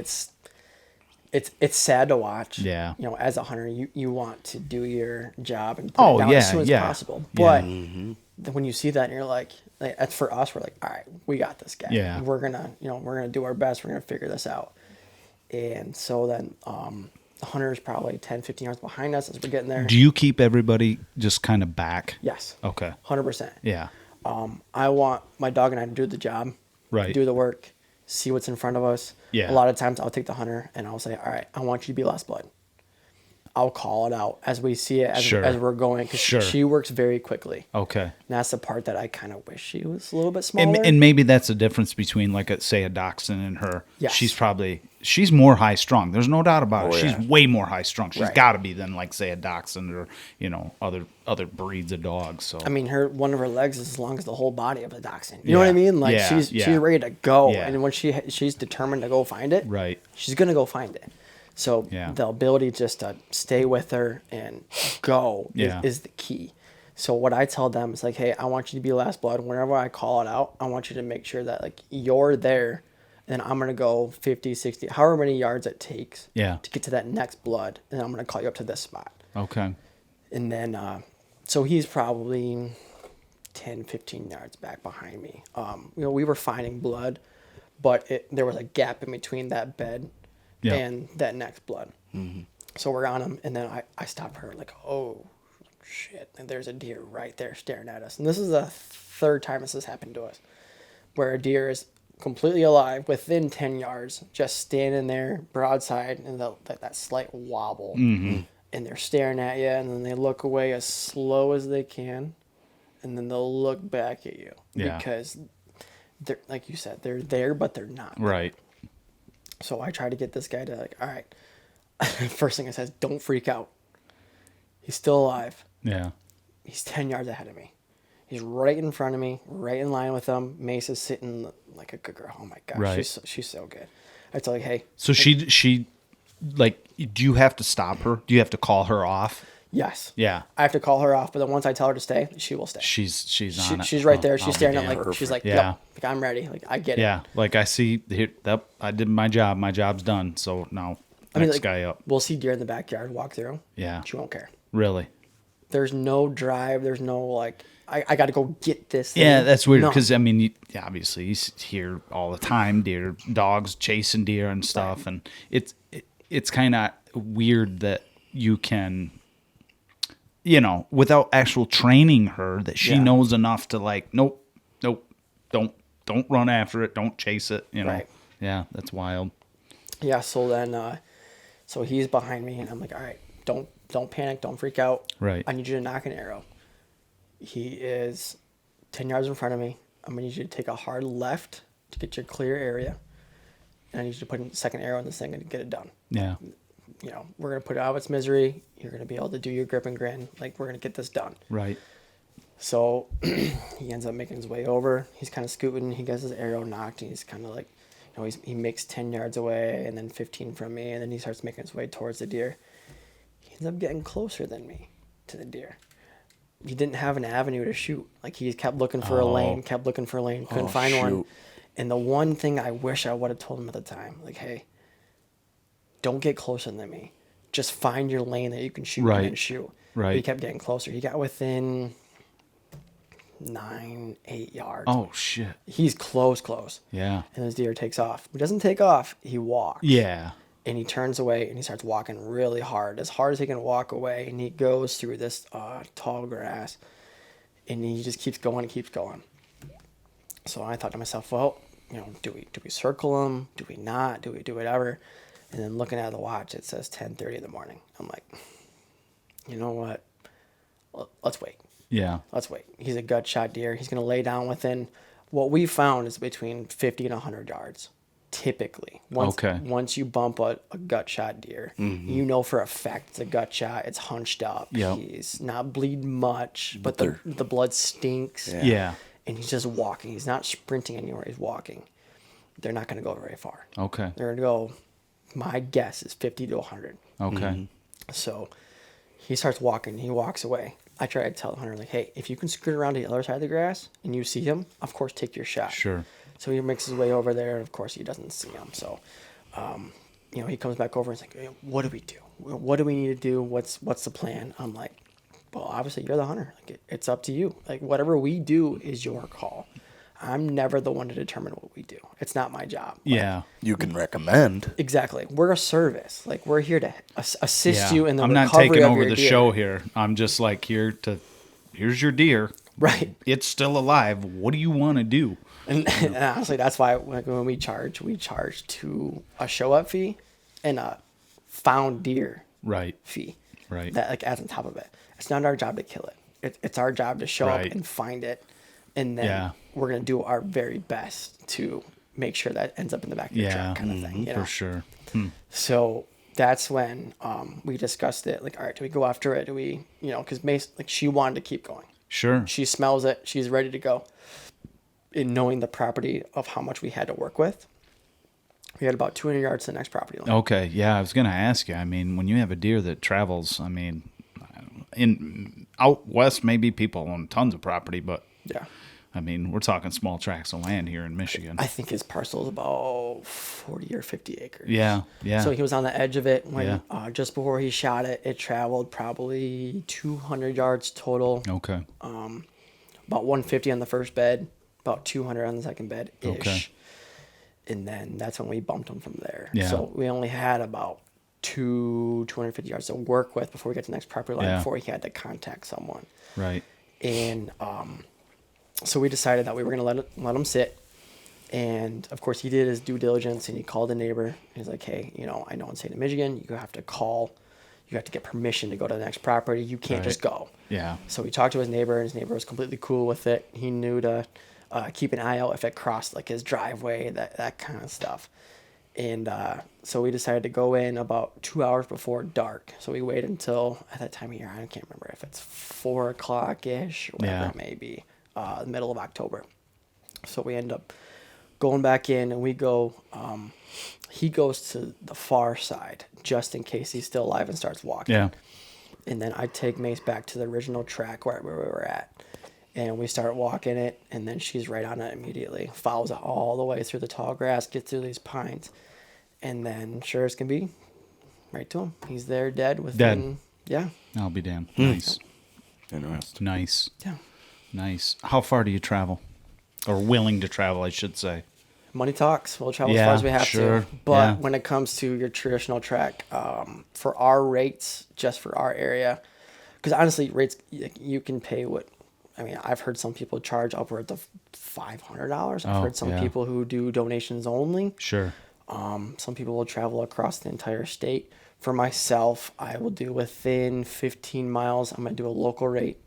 it's sad to watch. Yeah. As a hunter, you want to do your job and put it down yeah, as soon as yeah. possible. Yeah. But then when you see that and you're like that's for us, we're like, all right, we got this guy. Yeah. We're gonna do our best. We're gonna figure this out. And so then the hunter's probably 10, 15 yards behind us as we're getting there. Do you keep everybody just kind of back? Yes. Okay. 100%. Yeah. I want my dog and I to do the job. Right. Do the work. See what's in front of us. Yeah. A lot of times I'll take the hunter and I'll say, all right, I want you to be last blood. I'll call it out as we see it, Sure. as we're going, because Sure. she works very quickly. Okay. And that's the part that I kind of wish she was a little bit smaller. And maybe that's the difference between, like, say, a dachshund and her. Yes. She's more high strung. There's no doubt about it. Oh, She's yeah. way more high strung. She's Right. got to be than, like, say, a dachshund or, other breeds of dogs. So I mean, one of her legs is as long as the whole body of a dachshund. You know what I mean? Like Yeah, she's yeah. ready to go, Yeah. and when she's determined to go find it, Right. she's gonna go find it. So Yeah. the ability just to stay with her and go Yeah. is the key. So what I tell them is like, hey, I want you to be last blood. Whenever I call it out, I want you to make sure that like you're there, and then I'm gonna go 50, 60, however many yards it takes Yeah. to get to that next blood, and I'm gonna call you up to this spot. Okay. And then, so he's probably 10, 15 yards back behind me. We were finding blood, but there was a gap in between that bed Yeah. and that next blood. Mm-hmm. So we're on him, and then I stopped her, like, oh, shit. And there's a deer right there staring at us. And this is the third time this has happened to us, where a deer is completely alive within 10 yards, just standing there broadside, and that slight wobble. Mm-hmm. And they're staring at you, and then they look away as slow as they can, and then they'll look back at you. Yeah. Because, they're, like you said, they're there, but they're not. Right. So I try to get this guy to, like, all right. First thing I says, don't freak out. He's still alive. Yeah. He's 10 yards ahead of me. He's right in front of me, right in line with him. Mace is sitting like a good girl. Oh, my gosh. Right. She's so good. I tell you, hey. So she, like, do you have to stop her? Do you have to call her off? Yes. Yeah. I have to call her off, but then once I tell her to stay, she will stay. She's on it. She's right there. Oh, She's I'll staring be at like damned. she's like, Yeah. yeah, like I'm ready. Like I get it. Yeah. Like I see here. That I did my job. My job's done. So now next like, guy up. We'll see deer in the backyard walk through. Yeah. She won't care. Really. There's no drive. There's no like I got to go get this thing. Yeah, that's weird No. because I mean, obviously you hear all the time dogs chasing deer and stuff, and it's kind of weird that you can, without actual training her, that she Yeah. knows enough to like, nope, don't run after it, don't chase it, Right. Yeah, that's wild. Yeah. So then, so he's behind me, and I'm like, all right, don't panic, don't freak out. Right. I need you to knock an arrow. He is 10 yards in front of me. I'm gonna need you to take a hard left to get your clear area, and I need you to put a second arrow in this thing and get it done. Yeah. We're going to put it out of its misery. You're going to be able to do your grip and grin. Like, we're going to get this done. Right. So he ends up making his way over. He's kind of scooting. He gets his arrow knocked, and he's kind of like, he makes 10 yards away and then 15 from me, and then he starts making his way towards the deer. He ends up getting closer than me to the deer. He didn't have an avenue to shoot. Like, he kept looking for a lane, couldn't find one. shoot. And the one thing I wish I would have told him at the time, like, hey, don't get closer than me. Just find your lane that you can shoot Right. and shoot. Right. But he kept getting closer. He got within 9, 8 yards. Oh shit. He's close. Yeah. And this deer takes off. He doesn't take off. He walks. Yeah. And he turns away and he starts walking really hard as he can walk away. And he goes through this tall grass. And he just keeps going and keeps going. So I thought to myself, well, do we circle him? Do we not? Do we do whatever? And then looking at the watch, it says 10:30 in the morning. I'm like, you know what? Let's wait. Yeah. Let's wait. He's a gut shot deer. He's going to lay down within what we found is between 50 and 100 yards. Typically, once you bump a gut shot deer, you know for a fact it's a gut shot. It's hunched up. Yep. He's not bleeding much, but the blood stinks. Yeah. And he's just walking. He's not sprinting anywhere. He's walking. They're not going to go very far. Okay. They're going to go, my guess is 50 to 100. Okay. So he starts walking. He walks away. I try to tell the hunter, like, hey, if you can scoot around to the other side of the grass and you see him, of course, take your shot. Sure. So he makes his way over there, and of course, he doesn't see him. So, he comes back over and he's like, hey, what do we do? What do we need to do? What's the plan? I'm like, well, obviously, you're the hunter. Like, it's up to you. Like, whatever we do is your call. I'm never the one to determine what we do. It's not my job. Like, Yeah. You can recommend. exactly. We're a service. Like, we're here to assist you in the I'm not recovery taking of over your the deer. show here. I'm just like here's your deer. Right. It's still alive. What do you want to do? And honestly, that's why when we charge to a show up fee and a found deer fee. Right. That like adds on top of it. It's not our job to kill it. It's our job to show up and find it, and then we're gonna do our very best to make sure that ends up in the back of your truck, kind of thing. You know? For sure. So that's when we discussed it. Like, all right, do we go after it? Do we, because Mace, like, she wanted to keep going. Sure. She smells it. She's ready to go. In knowing the property of how much we had to work with, we had about 200 yards to the next property line. Okay. Yeah, I was going to ask you. I mean, when you have a deer that travels, I mean, out west, maybe people own tons of property, but yeah, I mean, we're talking small tracts of land here in Michigan. I think his parcel is about 40 or 50 acres. Yeah. So he was on the edge of it when just before he shot it. It traveled probably 200 yards total. Okay. About 150 on the first bed, about 200 on the second bed ish. Okay. And then that's when we bumped him from there. Yeah. So we only had about 250 yards to work with before we get to the next property line before he had to contact someone. Right. And so we decided that we were going to let him sit. And of course he did his due diligence and he called a neighbor. He's like, hey, I know in state of Michigan, you have to call, you have to get permission to go to the next property. You can't just go. Yeah. So we talked to his neighbor and his neighbor was completely cool with it. He knew to keep an eye out if it crossed like his driveway, that kind of stuff. And so we decided to go in about 2 hours before dark. So we waited until, at that time of year, I can't remember if it's 4 o'clock-ish, whatever it may be, the middle of October. So we end up going back in and we go, he goes to the far side just in case he's still alive and starts walking. Yeah. And then I take Mace back to the original track where we were at. And we start walking it, and then she's right on it immediately. Follows it all the way through the tall grass, gets through these pines, and then sure as can be, right to him. He's there, dead. Yeah. I'll be damned. Nice. Interesting. Nice. Yeah. Nice. How far do you travel, or willing to travel, I should say? Money talks. We'll travel as far as we have to. But when it comes to your traditional track, for our rates, just for our area, because honestly, rates you can pay what. I mean, I've heard some people charge upwards of $500. I've heard some people who do donations only. Sure. Some people will travel across the entire state. For myself, I will do within 15 miles. I'm going to do a local rate.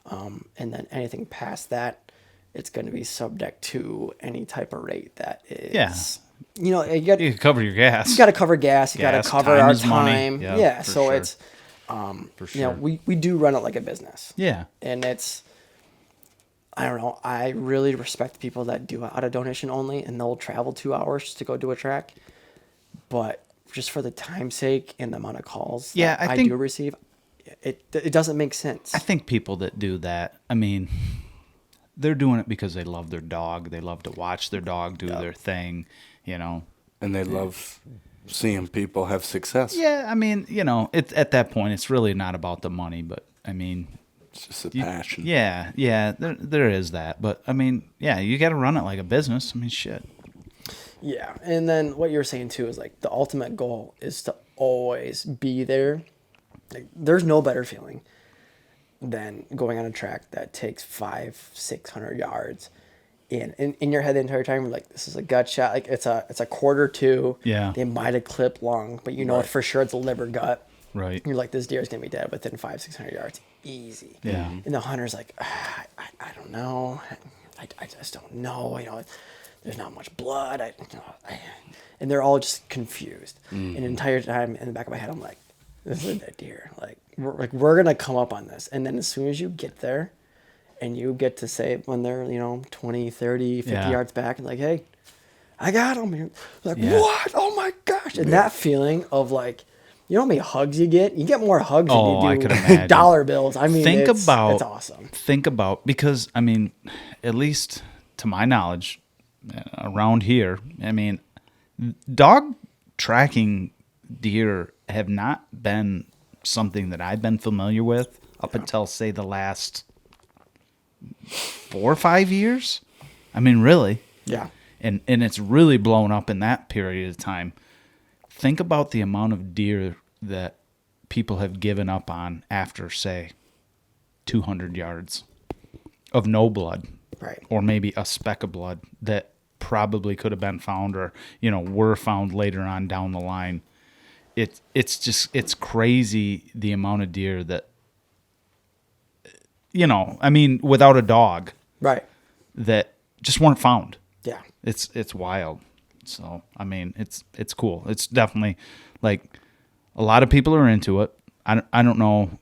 And then anything past that, it's going to be subject to any type of rate that is. Yeah. You got to cover your gas. You got to cover gas. You got to cover our time. Yeah. So sure. It's, for sure. We do run it like a business. Yeah. And it's, I don't know. I really respect people that do it out of donation only, and they'll travel 2 hours to go do a track. But just for the time's sake and the amount of calls I do receive, it doesn't make sense. I think people that do that, I mean, they're doing it because they love their dog. They love to watch their dog do their thing, And they love seeing people have success. Yeah, I mean, it's at that point, it's really not about the money, but I mean, it's just a passion. Yeah, there is that. But, I mean, you got to run it like a business. I mean, shit. Yeah, and then what you're saying, too, is, like, the ultimate goal is to always be there. Like, there's no better feeling than going on a track that takes 500-600 yards. And in your head the entire time, you're like, this is a gut shot. Like, it's a quarter two. Yeah. They might have clipped long, but you know for sure it's a liver gut. Right. You're like, this deer is going to be dead within 500-600 yards. Easy. Yeah. And the hunter's like, I don't know. I just don't know. There's not much blood. And they're all just confused. And the entire time in the back of my head, I'm like, this is a dead deer. We're going to come up on this. And then as soon as you get there and you get to say when they're, 20, 30, 50 yards back and like, hey, I got him. You're like, what? Oh my gosh. And that feeling of like, you know how many hugs you get? You get more hugs than you do I could imagine. dollar bills. I mean, it's awesome. Think about, because, I mean, at least to my knowledge, around here, I mean, dog tracking deer have not been something that I've been familiar with up until, say, the last 4 or 5 years. I mean, really. Yeah. And it's really blown up in that period of time. Think about the amount of deer that people have given up on after, say, 200 yards of no blood. Right. Or maybe a speck of blood that probably could have been found or, were found later on down the line. it's crazy the amount of deer that, I mean, without a dog, Right. that just weren't found. Yeah. It's wild. So, I mean, it's cool. It's definitely like a lot of people are into it. I don't know.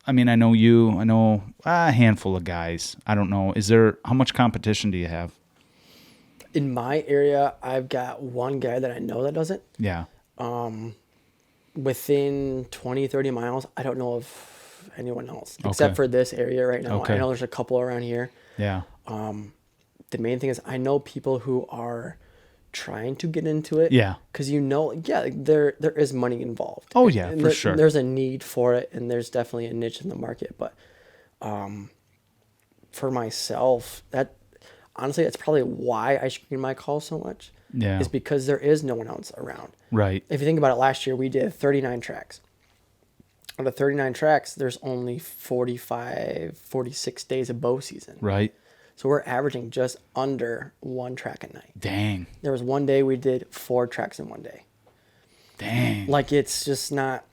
I mean, I know you. I know a handful of guys. I don't know. How much competition do you have? In my area, I've got one guy that I know that does it. Yeah. Within 20, 30 miles, I don't know of anyone else except for this area right now. Okay. I know there's a couple around here. Yeah. The main thing is I know people who are trying to get into it. Yeah. Because there is money involved. Oh, yeah, And for sure. There's a need for it, and there's definitely a niche in the market. But for myself, honestly, that's probably why I screen my calls so much. Yeah. Is because there is no one else around. Right. If you think about it, last year we did 39 tracks. Out of 39 tracks, there's only 45, 46 days of bow season. Right. So we're averaging just under one track a night. Dang. There was one day we did 4 tracks in one day. Dang. Like, it's just not,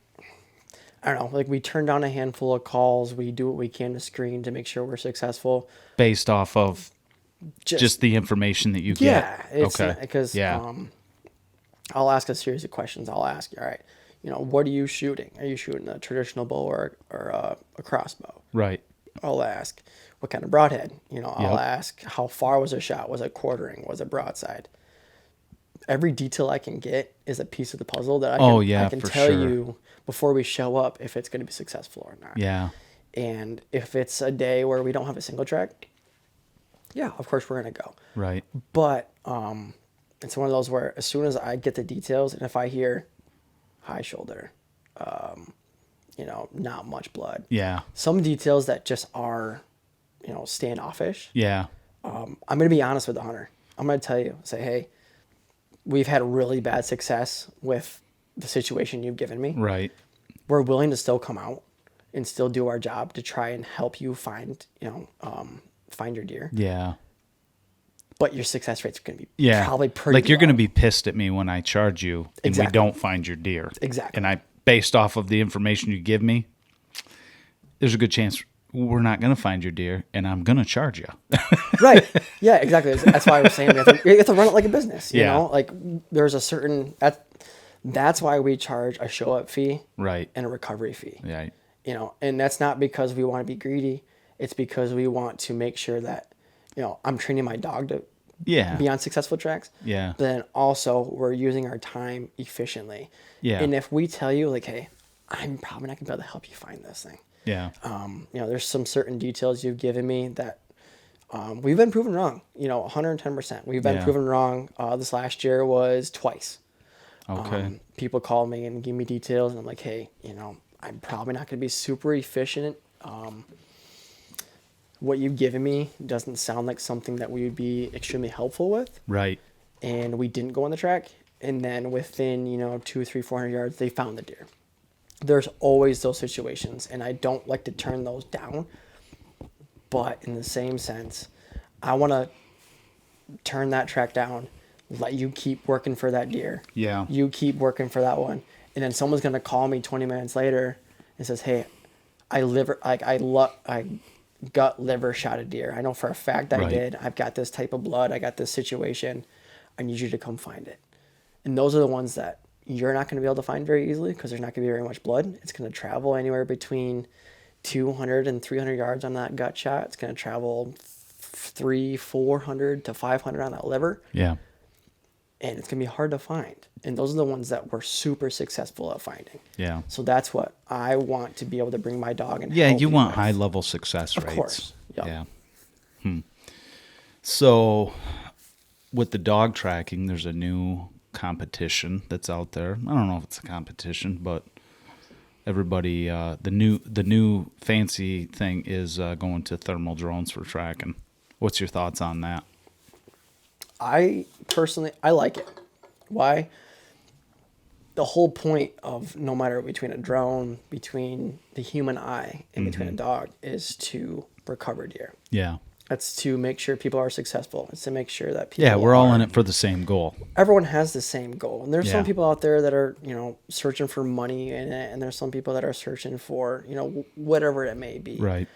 I don't know, like we turn down a handful of calls. We do what we can to screen to make sure we're successful. Based off of just the information that you get. Yeah. It's okay. Because I'll ask a series of questions. I'll ask you, all right, what are you shooting? Are you shooting a traditional bow or a crossbow? Right. I'll ask what kind of broadhead. I'll Yep. ask how far was a shot? Was it quartering? Was it broadside? Every detail I can get is a piece of the puzzle that I can for tell sure. you before we show up if it's going to be successful or not. Yeah. And if it's a day where we don't have a single track, yeah, of course we're going to go. Right. But it's one of those where as soon as I get the details and if I hear high shoulder, not much blood. Yeah. Some details that just are, standoffish. Yeah. I'm going to be honest with the hunter. I'm going to tell you, say, hey, we've had really bad success with the situation you've given me. Right. We're willing to still come out and still do our job to try and help you find your deer. Yeah. But your success rate's going to be probably pretty like you're low. going to be pissed at me when I charge you and Exactly. we don't find your deer. Exactly. And based off of the information you give me, there's a good chance we're not going to find your deer and I'm going to charge you. Right. Yeah, exactly. That's why I was saying you have to run it like a business. You know, like there's a certain, that's why we charge a show up fee Right. and a recovery fee. Right. And that's not because we want to be greedy. It's because we want to make sure that, I'm training my dog to be on successful tracks. Yeah. But then also we're using our time efficiently. Yeah. And if we tell you like, hey, I'm probably not gonna be able to help you find this thing. Yeah. There's some certain details you've given me that we've been proven wrong, 110%. We've been proven wrong. This last year was twice. Okay. People call me and give me details and I'm like, hey, I'm probably not going to be super efficient. What you've given me doesn't sound like something that we would be extremely helpful with. Right. And we didn't go on the track. And then within, 200, 300, 400 yards, they found the deer. There's always those situations, and I don't like to turn those down. But in the same sense, I want to turn that track down, let you keep working for that deer. Yeah. You keep working for that one. And then someone's going to call me 20 minutes later and says, hey, I gut liver shot a deer. I know for a fact I did. I've got this type of blood. I got this situation. I need you to come find it. And those are the ones that you're not going to be able to find very easily because there's not going to be very much blood. It's going to travel anywhere between 200 and 300 yards on that gut shot. It's going to travel 400 to 500 on that liver. Yeah. And it's going to be hard to find. And those are the ones that we're super successful at finding. Yeah. So that's what I want to be able to bring my dog and Yeah, help you want with. high level success rates. Of course. Yep. Yeah. So with the dog tracking, there's a new competition that's out there. I don't know if it's a competition, but everybody the new fancy thing is going to thermal drones for tracking. What's your thoughts on that? I personally like it. Why? The whole point of no matter between a drone, between the human eye, and between a dog is to recover deer. Yeah. That's to make sure people are successful. It's to make sure that people. Yeah, we're all in it for the same goal. Everyone has the same goal, and there's Yeah. some people out there that are searching for money in it, and there's some people that are searching for whatever it may be. Right.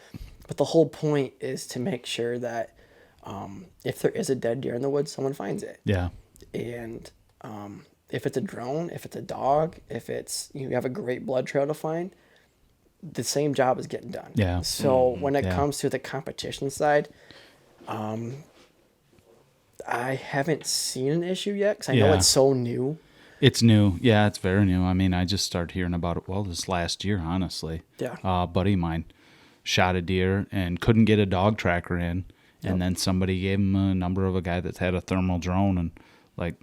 But the whole point is to make sure that if there is a dead deer in the woods, someone finds it. Yeah. And if it's a drone, if it's a dog, if it's you have a great blood trail to find, the same job is getting done. Yeah. So when it Yeah. comes to the competition side, I haven't seen an issue yet because I know Yeah. it's so new. It's new. Yeah, it's very new. I mean, I just started hearing about it, this last year, honestly. Yeah. A buddy of mine shot a deer and couldn't get a dog tracker in. Yep. And then somebody gave him a number of a guy that's had a thermal drone. And, like,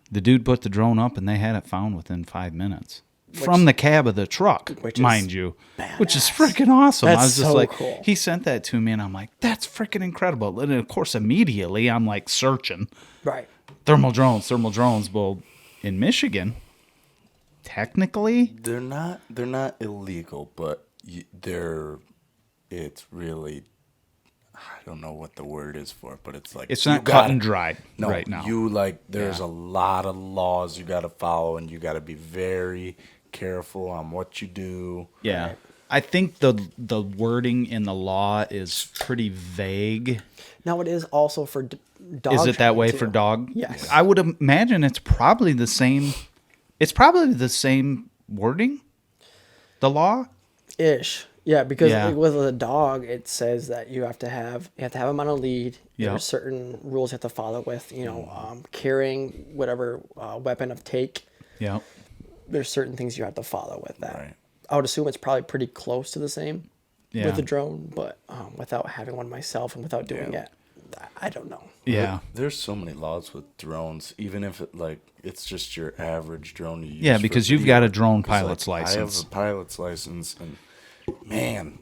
the dude put the drone up and they had it found within 5 minutes. From the cab of the truck, mind you. Which is freaking awesome. That's I was just so like, cool. he sent that to me and I'm like, that's freaking incredible. And, of course, immediately I'm, like, searching. Right. Thermal drones. Well, in Michigan, technically, They're not illegal, but it's really, I don't know what the word is for it, but it's like it's you not cut gotta- and dried No, right now. there's a lot of laws you got to follow, and you got to be very careful on what you do. Yeah. Right. I think the wording in the law is pretty vague. Now it is also for dog. Is it that training, way too. for dog? Yes. I would imagine it's probably the same. It's probably the same wording. The law. Ish. Yeah, because Yeah. with a dog, it says that you have to have him on a lead. Yep. There's certain rules you have to follow with, carrying whatever weapon of take. Yeah. There's certain things you have to follow with that. Right. I would assume it's probably pretty close to the same Yeah. with the drone, but without having one myself and without doing it, I don't know. Yeah. There's so many laws with drones, even if it's just your average drone you use. Yeah, for because you've video. got a drone 'Cause, pilot's I have license. a pilot's license, and man,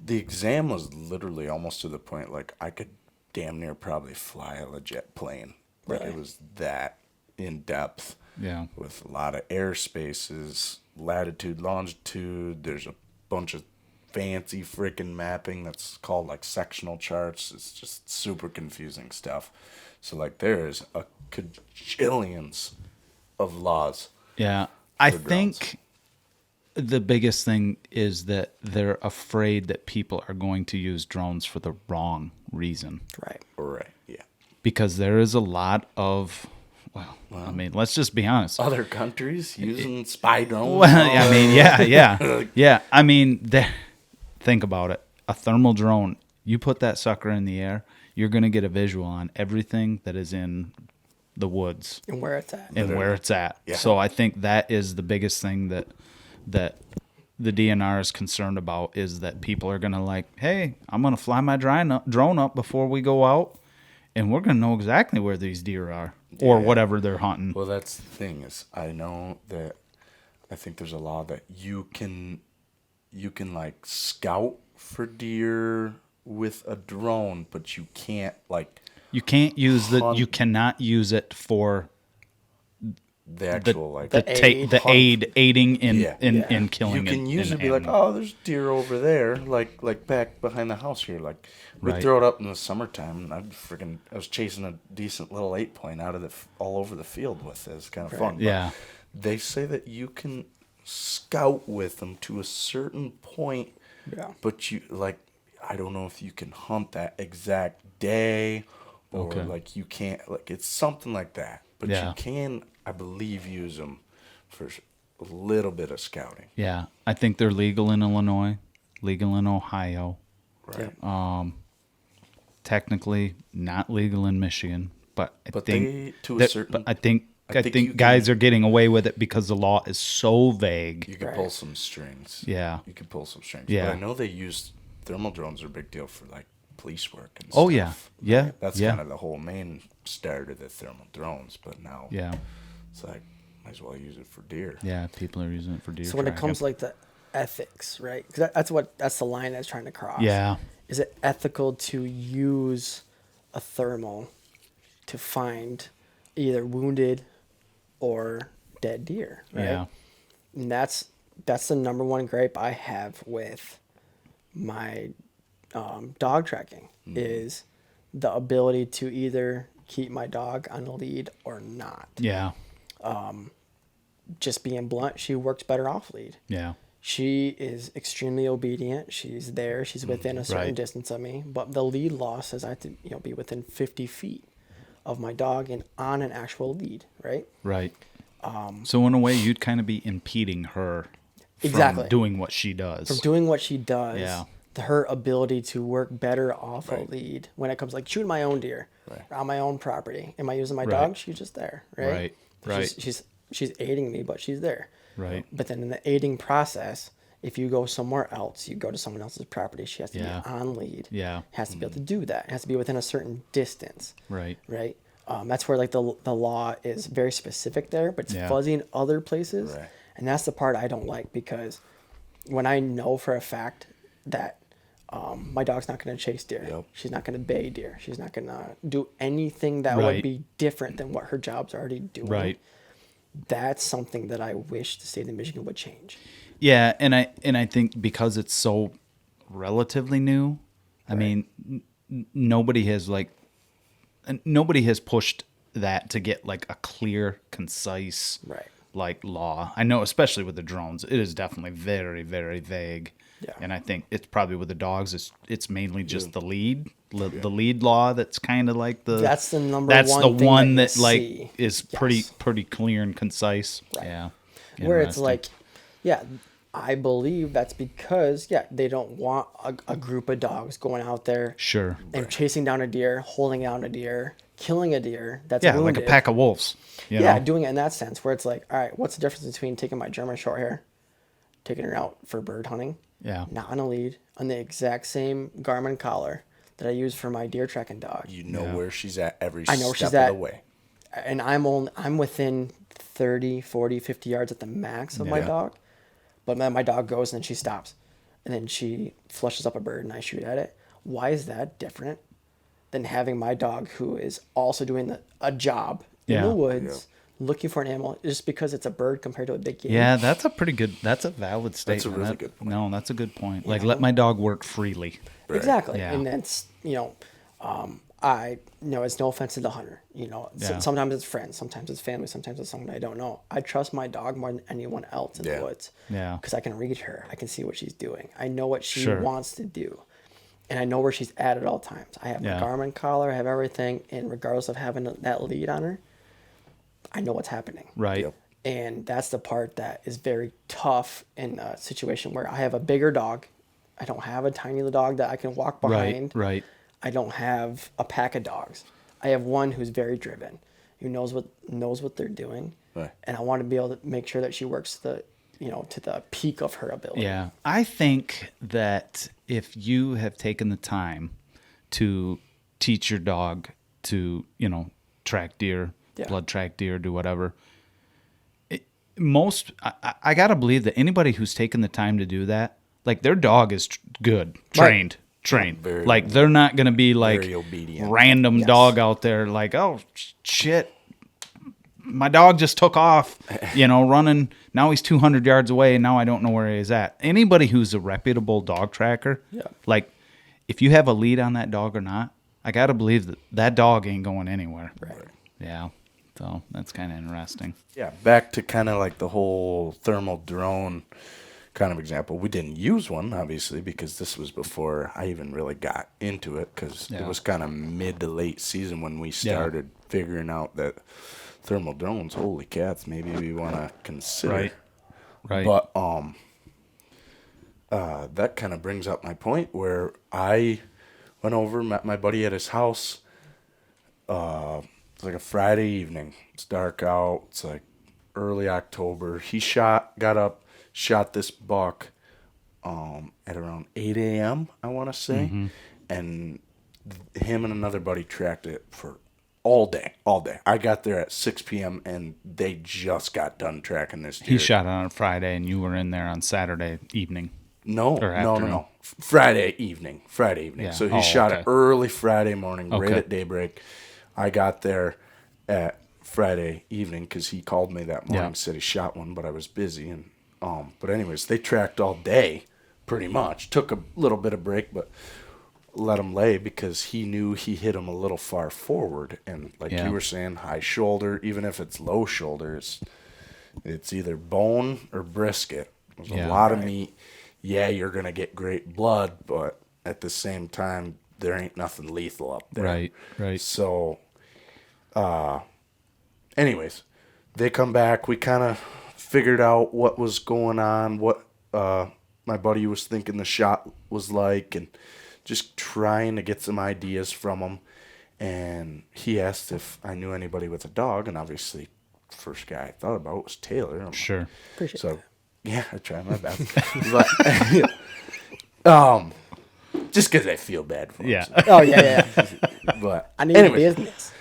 the exam was literally almost to the point I could damn near probably fly a legit plane. Really? It was that in depth. Yeah. With a lot of air spaces, latitude, longitude. There's a bunch of fancy freaking mapping that's called sectional charts. It's just super confusing stuff. So there's a cajillions of laws. Yeah. I for drones. think the biggest thing is that they're afraid that people are going to use drones for the wrong reason. Right. Right. Yeah. Because there is a lot of, I mean, let's just be honest. Other countries using spy drones. Well, I mean, yeah. I mean, think about it. A thermal drone, you put that sucker in the air, you're going to get a visual on everything that is in the woods And where it's at. and where it's at. Yeah. So I think that is the biggest thing that the DNR is concerned about, is that people are going to hey, I'm going to fly my drone up before we go out, and we're going to know exactly where these deer are or whatever they're hunting. Well, that's the thing is, I know that I think there's a law that you can scout for deer with a drone, but you can't You can't use hunt. you cannot use it for the actual aiding in Yeah. in killing. You can an usually be animal. oh, there's deer over there, like back behind the house here. We Right. throw it up in the summertime, and I was chasing a decent little 8-point out of all over the field with it. It's kind of fun. But Yeah. they say that you can scout with them to a certain point, Yeah. but I don't know if you can hunt that exact day, or Okay. you can't. It's something like that, but Yeah. you can, I believe, use them for a little bit of scouting. Yeah, I think they're legal in Illinois, legal in Ohio. Right. Technically not legal in Michigan, but I But think they, to a that- certain, but I think I think you guys can- are getting away with it because the law is so vague. you can Right. pull some strings. Yeah. You can pull some strings. Yeah. But I know they use thermal drones are a big deal for police work and Oh stuff. yeah. That's yeah. kind of the whole main start of the thermal drones. But now Yeah. it's might as well use it for deer. Yeah, people are using it for deer. So when it tracking. comes to the ethics, right? Because that's the line that's trying to cross. Yeah. Is it ethical to use a thermal to find either wounded or dead deer? Right? Yeah. And that's the number one gripe I have with my dog tracking is the ability to either keep my dog on a lead or not. Yeah. Just being blunt, she works better off lead. Yeah. She is extremely obedient. She's there. She's within a certain Right. distance of me. But the lead law says I have to, be within 50 feet of my dog and on an actual lead, right? Right. So in a way, you'd kind of be impeding her Exactly. from doing what she does. From doing what she does. Yeah. Her ability to work better off a lead when it comes like shooting my own deer on my own property. Am I using my dog? She's just there, right? Right. She's aiding me, but she's there. Right. But then in the aiding process, if you go somewhere else, you go to someone else's property, she has to Yeah. be on lead. Yeah. Has to be able to do that. It has to be within a certain distance. Right. Right. That's where like the law is very specific there, but it's fuzzy in other places. Right. And that's the part I don't like, because when I know for a fact that my dog's not going to chase deer, Yep. she's not going to bay deer, she's not going to do anything that Right. would be different than what her job's already doing. Right. That's something that I wish the state of Michigan would change. Yeah, and I think because it's so relatively new, I mean, nobody has pushed that to get like a clear, concise Right. like law. I know, especially with the drones, it is definitely very, very vague. Yeah. And I think it's probably with the dogs, it's mainly just the lead law that's kind of like That's the number that's one the thing one that that you like see. is Yes. pretty clear and concise. Right. Yeah. Where it's Interesting. like, yeah, I believe that's because, they don't want a group of dogs going out there Sure. and chasing down a deer, holding down a deer, killing a deer that's Yeah, wounded. like a pack of wolves. You Yeah, know? doing it in that sense where it's like, all right, what's the difference between taking my German short hair, taking her out for bird hunting, Yeah. not on a lead, on the exact same Garmin collar that I use for my deer tracking dog. You know where she's at every I know where step she's of at. the way. And I'm within 30, 40, 50 yards at the max of my Yeah. dog. But then my dog goes and then she stops. And then she flushes up a bird and I shoot at it. Why is that different than having my dog who is also doing a job in Yeah. the woods looking for an animal just because it's a bird compared to a big game? Yeah, that's a valid statement. That's a really good point. No, that's a good point. Like, let my dog work freely. Exactly. Yeah. And that's, it's no offense to the hunter. Yeah. Sometimes it's friends, sometimes it's family, sometimes it's someone I don't know. I trust my dog more than anyone else in the woods. Yeah. Because I can read her. I can see what she's doing. I know what she Sure. wants to do. And I know where she's at all times. I have Yeah. my Garmin collar, I have everything. And regardless of having that lead on her, I know what's happening. Right. Yep. And that's the part that is very tough in a situation where I have a bigger dog. I don't have a tiny little dog that I can walk behind. Right. I don't have a pack of dogs. I have one who's very driven, who knows what they're doing. Right. And I want to be able to make sure that she works to the peak of her ability. Yeah. I think that if you have taken the time to teach your dog to, track deer, blood track deer, do whatever, I got to believe that anybody who's taken the time to do that, like their dog is good, trained. Very- Like they're not going to be like very obedient. random dog out there like, oh shit, my dog just took off, running. Now he's 200 yards away and now I don't know where he's at. Anybody who's a reputable dog tracker, like if you have a lead on that dog or not, I got to believe that dog ain't going anywhere. Right. Yeah. So that's kind of interesting. Yeah, back to kind of like the whole thermal drone kind of example. We didn't use one, obviously, because this was before I even really got into it, because it was kind of mid to late season when we started figuring out that thermal drones, holy cats, maybe we want to consider. Right. But that kind of brings up my point where I went over, met my buddy at his house. It's like a Friday evening. It's dark out. It's like early October. He got up, shot this buck at around 8 a.m., I want to say. Mm-hmm. And him and another buddy tracked it for all day. I got there at 6 p.m. and they just got done tracking this deer. He shot it on a Friday and you were in there on Saturday evening. No. afternoon. Friday evening. Yeah. So he shot it early Friday morning, right Okay. at daybreak. I got there at Friday evening because he called me that morning, said he shot one, but I was busy. And but anyways, they tracked all day, pretty much. Took a little bit of break, but let him lay because he knew he hit him a little far forward. And like you were saying, high shoulder, even if it's low shoulder, it's either bone or brisket. There's a lot of meat. Yeah, you're going to get great blood, but at the same time, there ain't nothing lethal up there. Right. So, anyways, they come back. We kind of figured out what was going on, what my buddy was thinking the shot was like, and just trying to get some ideas from him. And he asked if I knew anybody with a dog, and obviously, first guy I thought about was Taylor. I'm sure. Appreciate so, that. yeah, I tried my best. Just because I feel bad for him. Yeah. Oh, yeah. But I need anyways, business.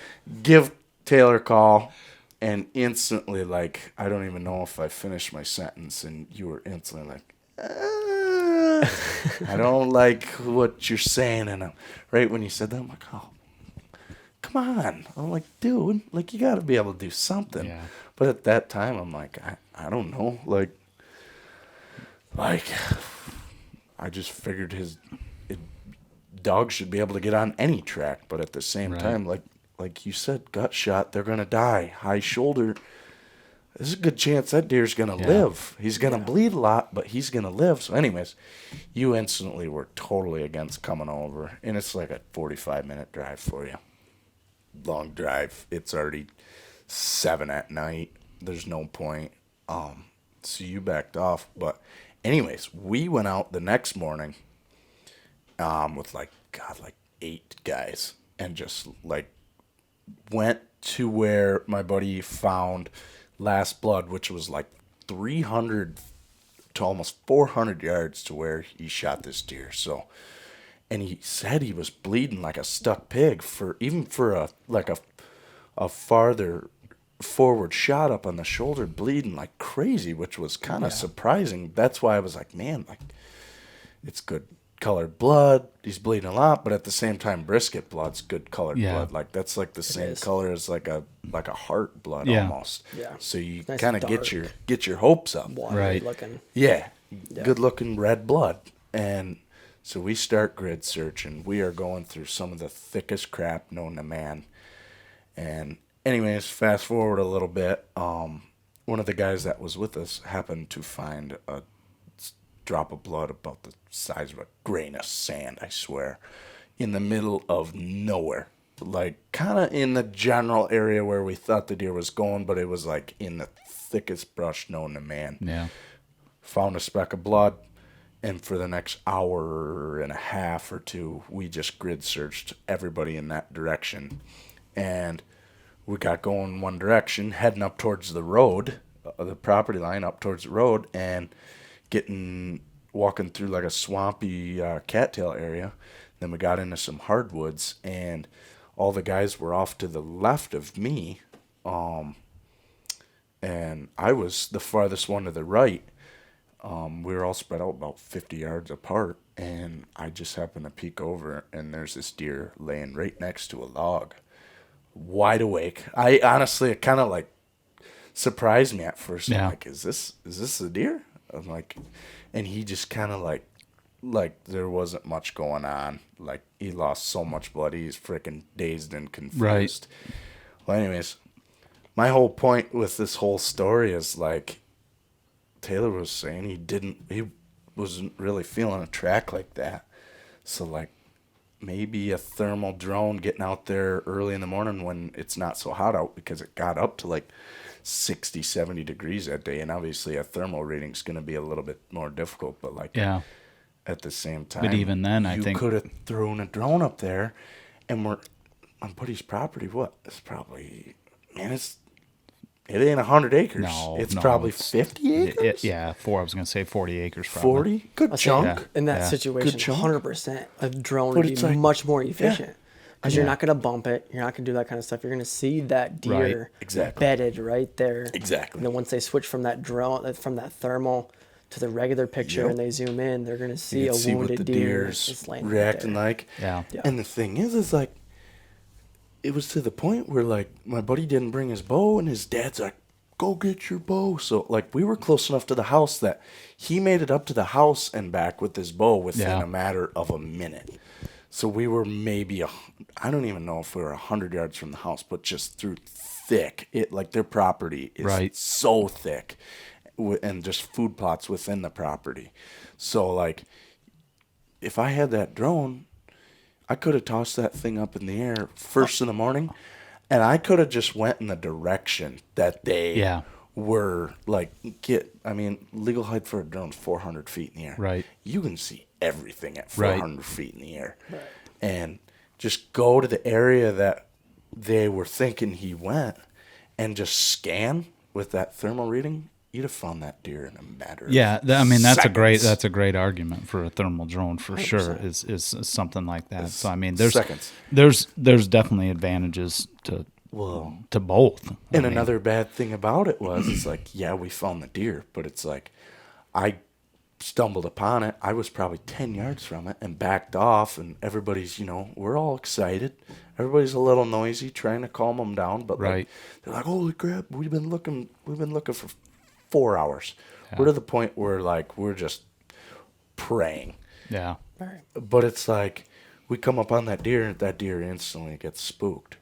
give Taylor a call, and instantly, like, I don't even know if I finished my sentence, and you were instantly like, I don't like what you're saying. And right when you said that, I'm like, oh, come on. I'm like, dude, like, you got to be able to do something. Yeah. But at that time, I'm like, I don't know. Like, I just figured dog should be able to get on any track. But at the same time, like you said, gut shot, they're going to die. High shoulder, there's a good chance that deer's going to live. He's going to bleed a lot, but he's going to live. So anyways, you instantly were totally against coming over. And it's like a 45-minute drive for you. Long drive. It's already 7 at night. There's no point. So you backed off. But anyways, we went out the next morning with like 8 guys and just like went to where my buddy found last blood, which was like 300 to almost 400 yards to where he shot this deer. So, and he said he was bleeding like a stuck pig for a farther forward shot up on the shoulder, bleeding like crazy, which was kind of surprising. That's why I was like, man, like, it's good colored blood. He's bleeding a lot, but at the same time, brisket blood's good colored blood. Like, that's like the same color as like a heart blood almost. Yeah. So you nice kind of get your hopes up. Watery looking. Yeah. Good looking red blood. And so we start grid searching. We are going through some of the thickest crap known to man. And anyways, fast forward a little bit. One of the guys that was with us happened to find a drop of blood about the size of a grain of sand, I swear, in the middle of nowhere. Like, kind of in the general area where we thought the deer was going, but it was like in the thickest brush known to man. Yeah. Found a speck of blood. And for the next hour and a half or two, we just grid searched everybody in that direction. And we got going one direction, heading up towards the road, the property line up towards the road, and walking through like a swampy cattail area. Then we got into some hardwoods, and all the guys were off to the left of me. And I was the farthest one to the right. We were all spread out about 50 yards apart, and I just happened to peek over, and there's this deer laying right next to a log, wide awake. I honestly, it kind of like surprised me at first. I'm like, is this a deer? I'm like, and he just kind of like there wasn't much going on. Like, he lost so much blood, he's freaking dazed and confused. Right. Well, anyways, my whole point with this whole story is like, Taylor was saying he wasn't really feeling a track like that. So like, maybe a thermal drone getting out there early in the morning when it's not so hot out, because it got up to like 60, 70 degrees that day. And obviously a thermal reading is going to be a little bit more difficult, but like, at the same time, but even then, I think you could have thrown a drone up there, and we're on Buddy's property. What? It's probably, man, it ain't 100 acres. No, it's probably 50 acres. I was going to say 40 acres probably. 40? Good chunk. In that situation, 100%, a drone would be much more efficient. Because you're not going to bump it. You're not going to do that kind of stuff. You're going to see that deer bedded right there. Exactly. And then once they switch from that drone, from that thermal to the regular picture, and they zoom in, they're going to see a wounded deer reacting like. Yeah. And the thing is like, it was to the point where, like, my buddy didn't bring his bow, and his dad's like, go get your bow. So, like, we were close enough to the house that he made it up to the house and back with his bow within a matter of a minute. So we were maybe I don't even know if we were 100 yards from the house, but just through thick. Their property is so thick, and just food plots within the property. So like, if I had that drone, I could have tossed that thing up in the air first in the morning, and I could have just went in the direction that they were like. Legal height for a drone is 400 feet in the air. Right. You can see everything at 400 feet in the air, and just go to the area that they were thinking he went, and just scan with that thermal reading. You'd have found that deer in a matter of that's a great argument for a thermal drone for 100%. Sure is something like that. So there's definitely advantages to both. And another bad thing about it was it's like, yeah, we found the deer, but it's like I stumbled upon it. I was probably 10 yards from it and backed off, and everybody's, we're all excited. Everybody's a little noisy trying to calm them down, but they're like, holy crap, we've been looking for 4 hours. We're to the point where like we're just praying. Yeah. But it's like we come up on that deer and that deer instantly gets spooked.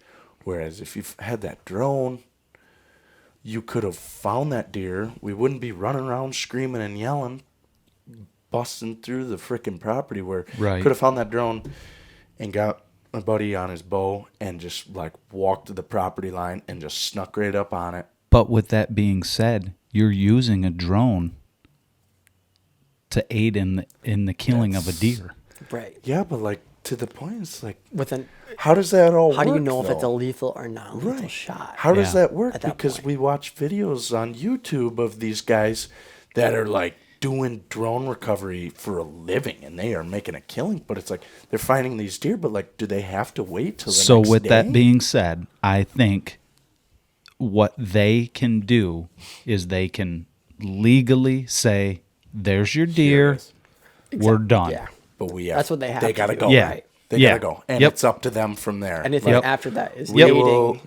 Whereas if you've had that drone, you could have found that deer. We wouldn't be running around screaming and yelling, busting through the freaking property where could have found that drone and got my buddy on his bow and just like walked to the property line and just snuck right up on it. But with that being said, you're using a drone to aid in the killing of a deer. Right. Yeah, but like to the point, it's like within. How does that all work? How do you know though? if it's a lethal or non-lethal shot? How does that work? Because we watch videos on YouTube of these guys that are like doing drone recovery for a living, and they are making a killing. But it's like they're finding these deer, but like, do they have to wait till the next day? So with that being said, I think what they can do is they can legally say, "There's your deer. We're done." Yeah, but that's what they have. They got to go. Yeah. Right? They got to go, and it's up to them from there. Anything after that is we will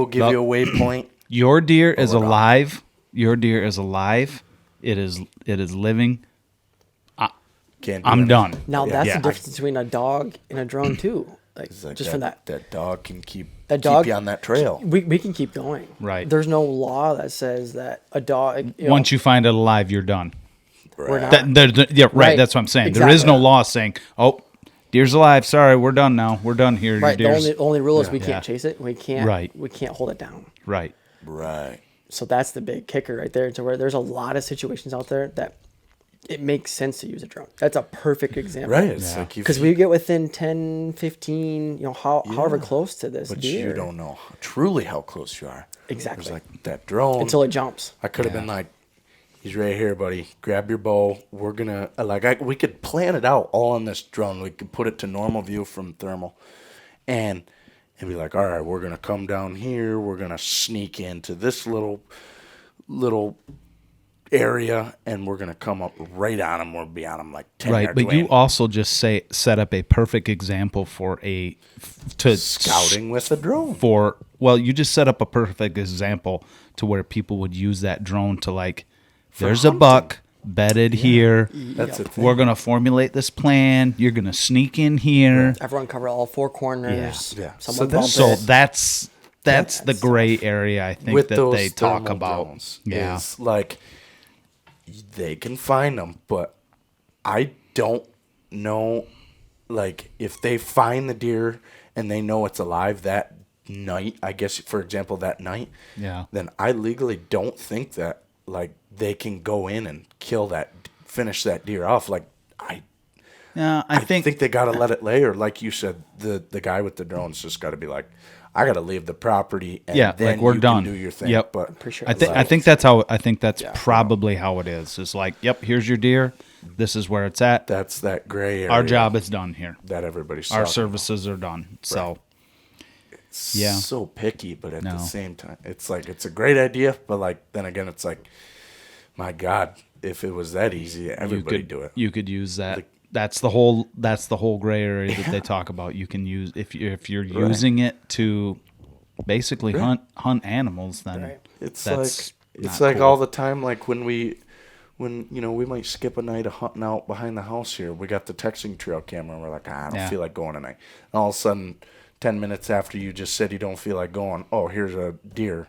give you a waypoint. Your deer is alive. Your deer is alive. It is living. I'm done. Now that's the difference between a dog and a drone too. Like just from that dog can keep you on that trail. We can keep going. Right. There's no law that says that a dog. Once you find it alive, you're done. We're not. Right. That's what I'm saying. Exactly. There is no law saying, "Oh, deer's alive. Sorry, we're done now. We're done here." Right. The only rule is we can't chase it. We can't. Right. We can't hold it down. Right. Right. So that's the big kicker right there. To where there's a lot of situations out there that it makes sense to use a drone. That's a perfect example. Right. It's like because we get within 10, 15, however close to this but deer. You don't know truly how close you are. Exactly. It's like that drone. Until it jumps. I could have been like, he's right here, buddy. Grab your bow. We're going to, we could plan it out all on this drone. We could put it to normal view from thermal and be like, all right, we're going to come down here. We're going to sneak into this little area, and we're going to come up right on them. We'll be on them like 10 yards but away. you also just set up a perfect example for scouting with a drone. You just set up a perfect example to where people would use that drone to like, there's a buck bedded here. That's the thing. We're going to formulate this plan. You're going to sneak in here. Everyone cover all four corners. Yeah. So that's the gray area I think with that those they talk thermal about. Drones Yeah. is like they can find them, but I don't know like if they find the deer and they know it's alive that night, I guess for example that night, then I legally don't think that like they can go in and finish that deer off. Like I think they got to let it lay, or like you said, the guy with the drone's just got to be like, I got to leave the property, and then like we're done. Can do your thing. Yep. But I think that's probably how it is. It's like, yep, here's your deer. This is where it's at. That's that gray area. Our job is done here. That everybody's our services are done. So so picky, but at the same time, it's like it's a great idea, but like then again, it's like, my God, if it was that easy, everybody do it. You could use that. Like, that's the whole gray area that they talk about. You can use if you're using it to basically hunt animals. Then it's like all the time. Like when we when, we might skip a night of hunting out behind the house here. We got the texting trail camera, and we're like, I don't feel like going tonight. And all of a sudden, 10 minutes after you just said you don't feel like going, oh, here's a deer,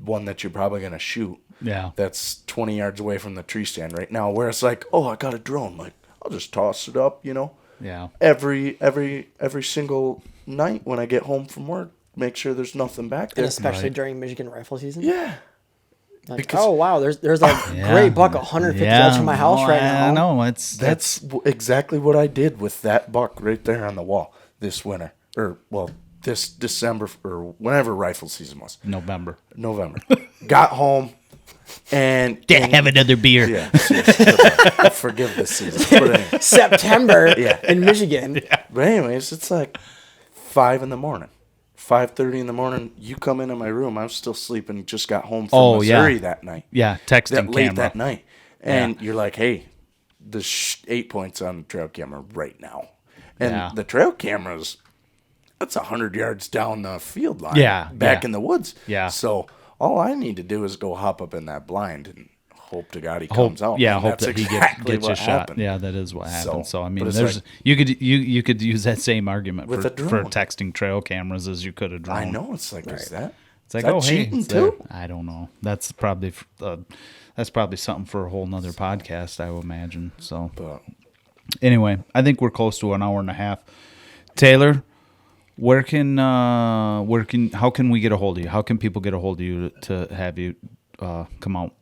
one that you're probably going to shoot. Yeah. That's 20 yards away from the tree stand right now, where it's like, oh, I got a drone. Like, I'll just toss it up, Yeah. Every single night when I get home from work, make sure there's nothing back there. And especially during Michigan rifle season. Yeah. Like, Because- oh wow, there's a great buck 150 yards from my house right now. I know That's exactly what I did with that buck right there on the wall this winter, this December, or whenever rifle season was. November. Got home and Have another beer. yeah, seriously, I forgive this season. But anyway, September in Michigan. but anyways, it's like 5 in the morning. 5:30 in the morning, you come into my room. I'm still sleeping. Just got home from Missouri that night. Yeah, texting Late camera. that night, and you're like, "Hey, there's 8 points on the trail camera right now," and the trail cameras, that's 100 yards down the field line. Back in the woods. Yeah. So all I need to do is go hop up in that blind and hope to God he comes out. Yeah, and hope that's that he exactly gets a what shot. happened. Yeah, that is what happened. So I mean, but it's there's like- you could use that same argument With a for drone. texting trail cameras as you could a drone. I know. It's like, is that? It's like, that oh, hey, cheating it's there. too? I don't know. That's probably something for a whole nother podcast, I would imagine. So But anyway, I think we're close to an hour and a half. Taylor, how can we get a hold of you? How can people get a hold of you to have you come out?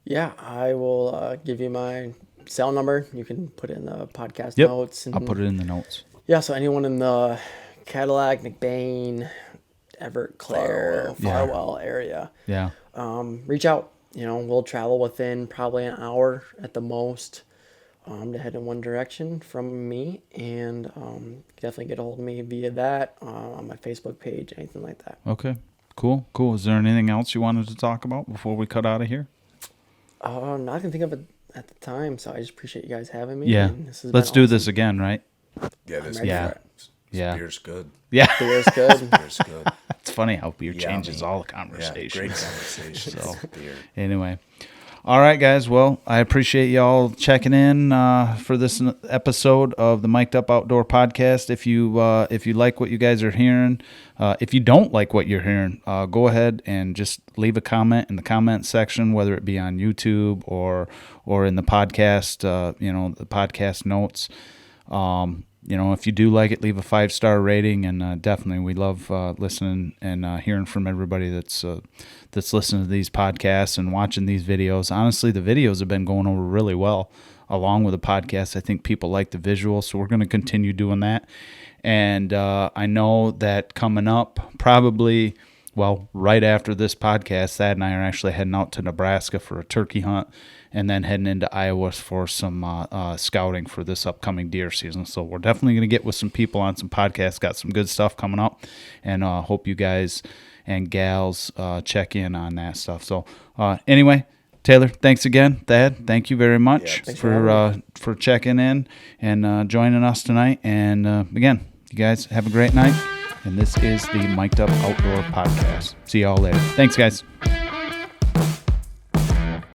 Yeah, I will give you my cell number. You can put it in the podcast Yep, notes. And, I'll put it in the notes. Yeah, so anyone in the Cadillac, McBain, Everett, Clare, Farwell area, Yeah. reach out. We'll travel within probably an hour at the most to head in one direction from me, and definitely get a hold of me via that on my Facebook page, anything like that. Okay. Cool. Is there anything else you wanted to talk about before we cut out of here? Not I can think of it at the time, so I just appreciate you guys having me. Yeah. and this has Let's been do this again, right? yeah, this Yeah. This Yeah. beer's good. Yeah. awesome. Beer's good. Beer's good. It's funny how beer Yeah, changes I mean, all the Yeah, conversations. great conversation. So- Beer. Anyway. All right, guys. Well, I appreciate y'all checking in for this episode of the Mic'd Up Outdoor Podcast. If you like what you guys are hearing, if you don't like what you're hearing, go ahead and just leave a comment in the comment section, whether it be on YouTube or in the podcast, the podcast notes. If you do like it, leave a 5-star rating, and definitely we love listening and hearing from everybody that's listening to these podcasts and watching these videos. Honestly, the videos have been going over really well along with the podcast. I think people like the visuals, so we're going to continue doing that. And I know that coming up, probably, right after this podcast, Thad and I are actually heading out to Nebraska for a turkey hunt, and then heading into Iowa for some scouting for this upcoming deer season. So we're definitely going to get with some people on some podcasts, got some good stuff coming up, and hope you guys and gals check in on that stuff. So anyway, Taylor, thanks again. Thad, thank you very much for checking in and joining us tonight. And again, you guys have a great night. And this is the Mic'd Up Outdoor Podcast. See y'all later. Thanks, guys.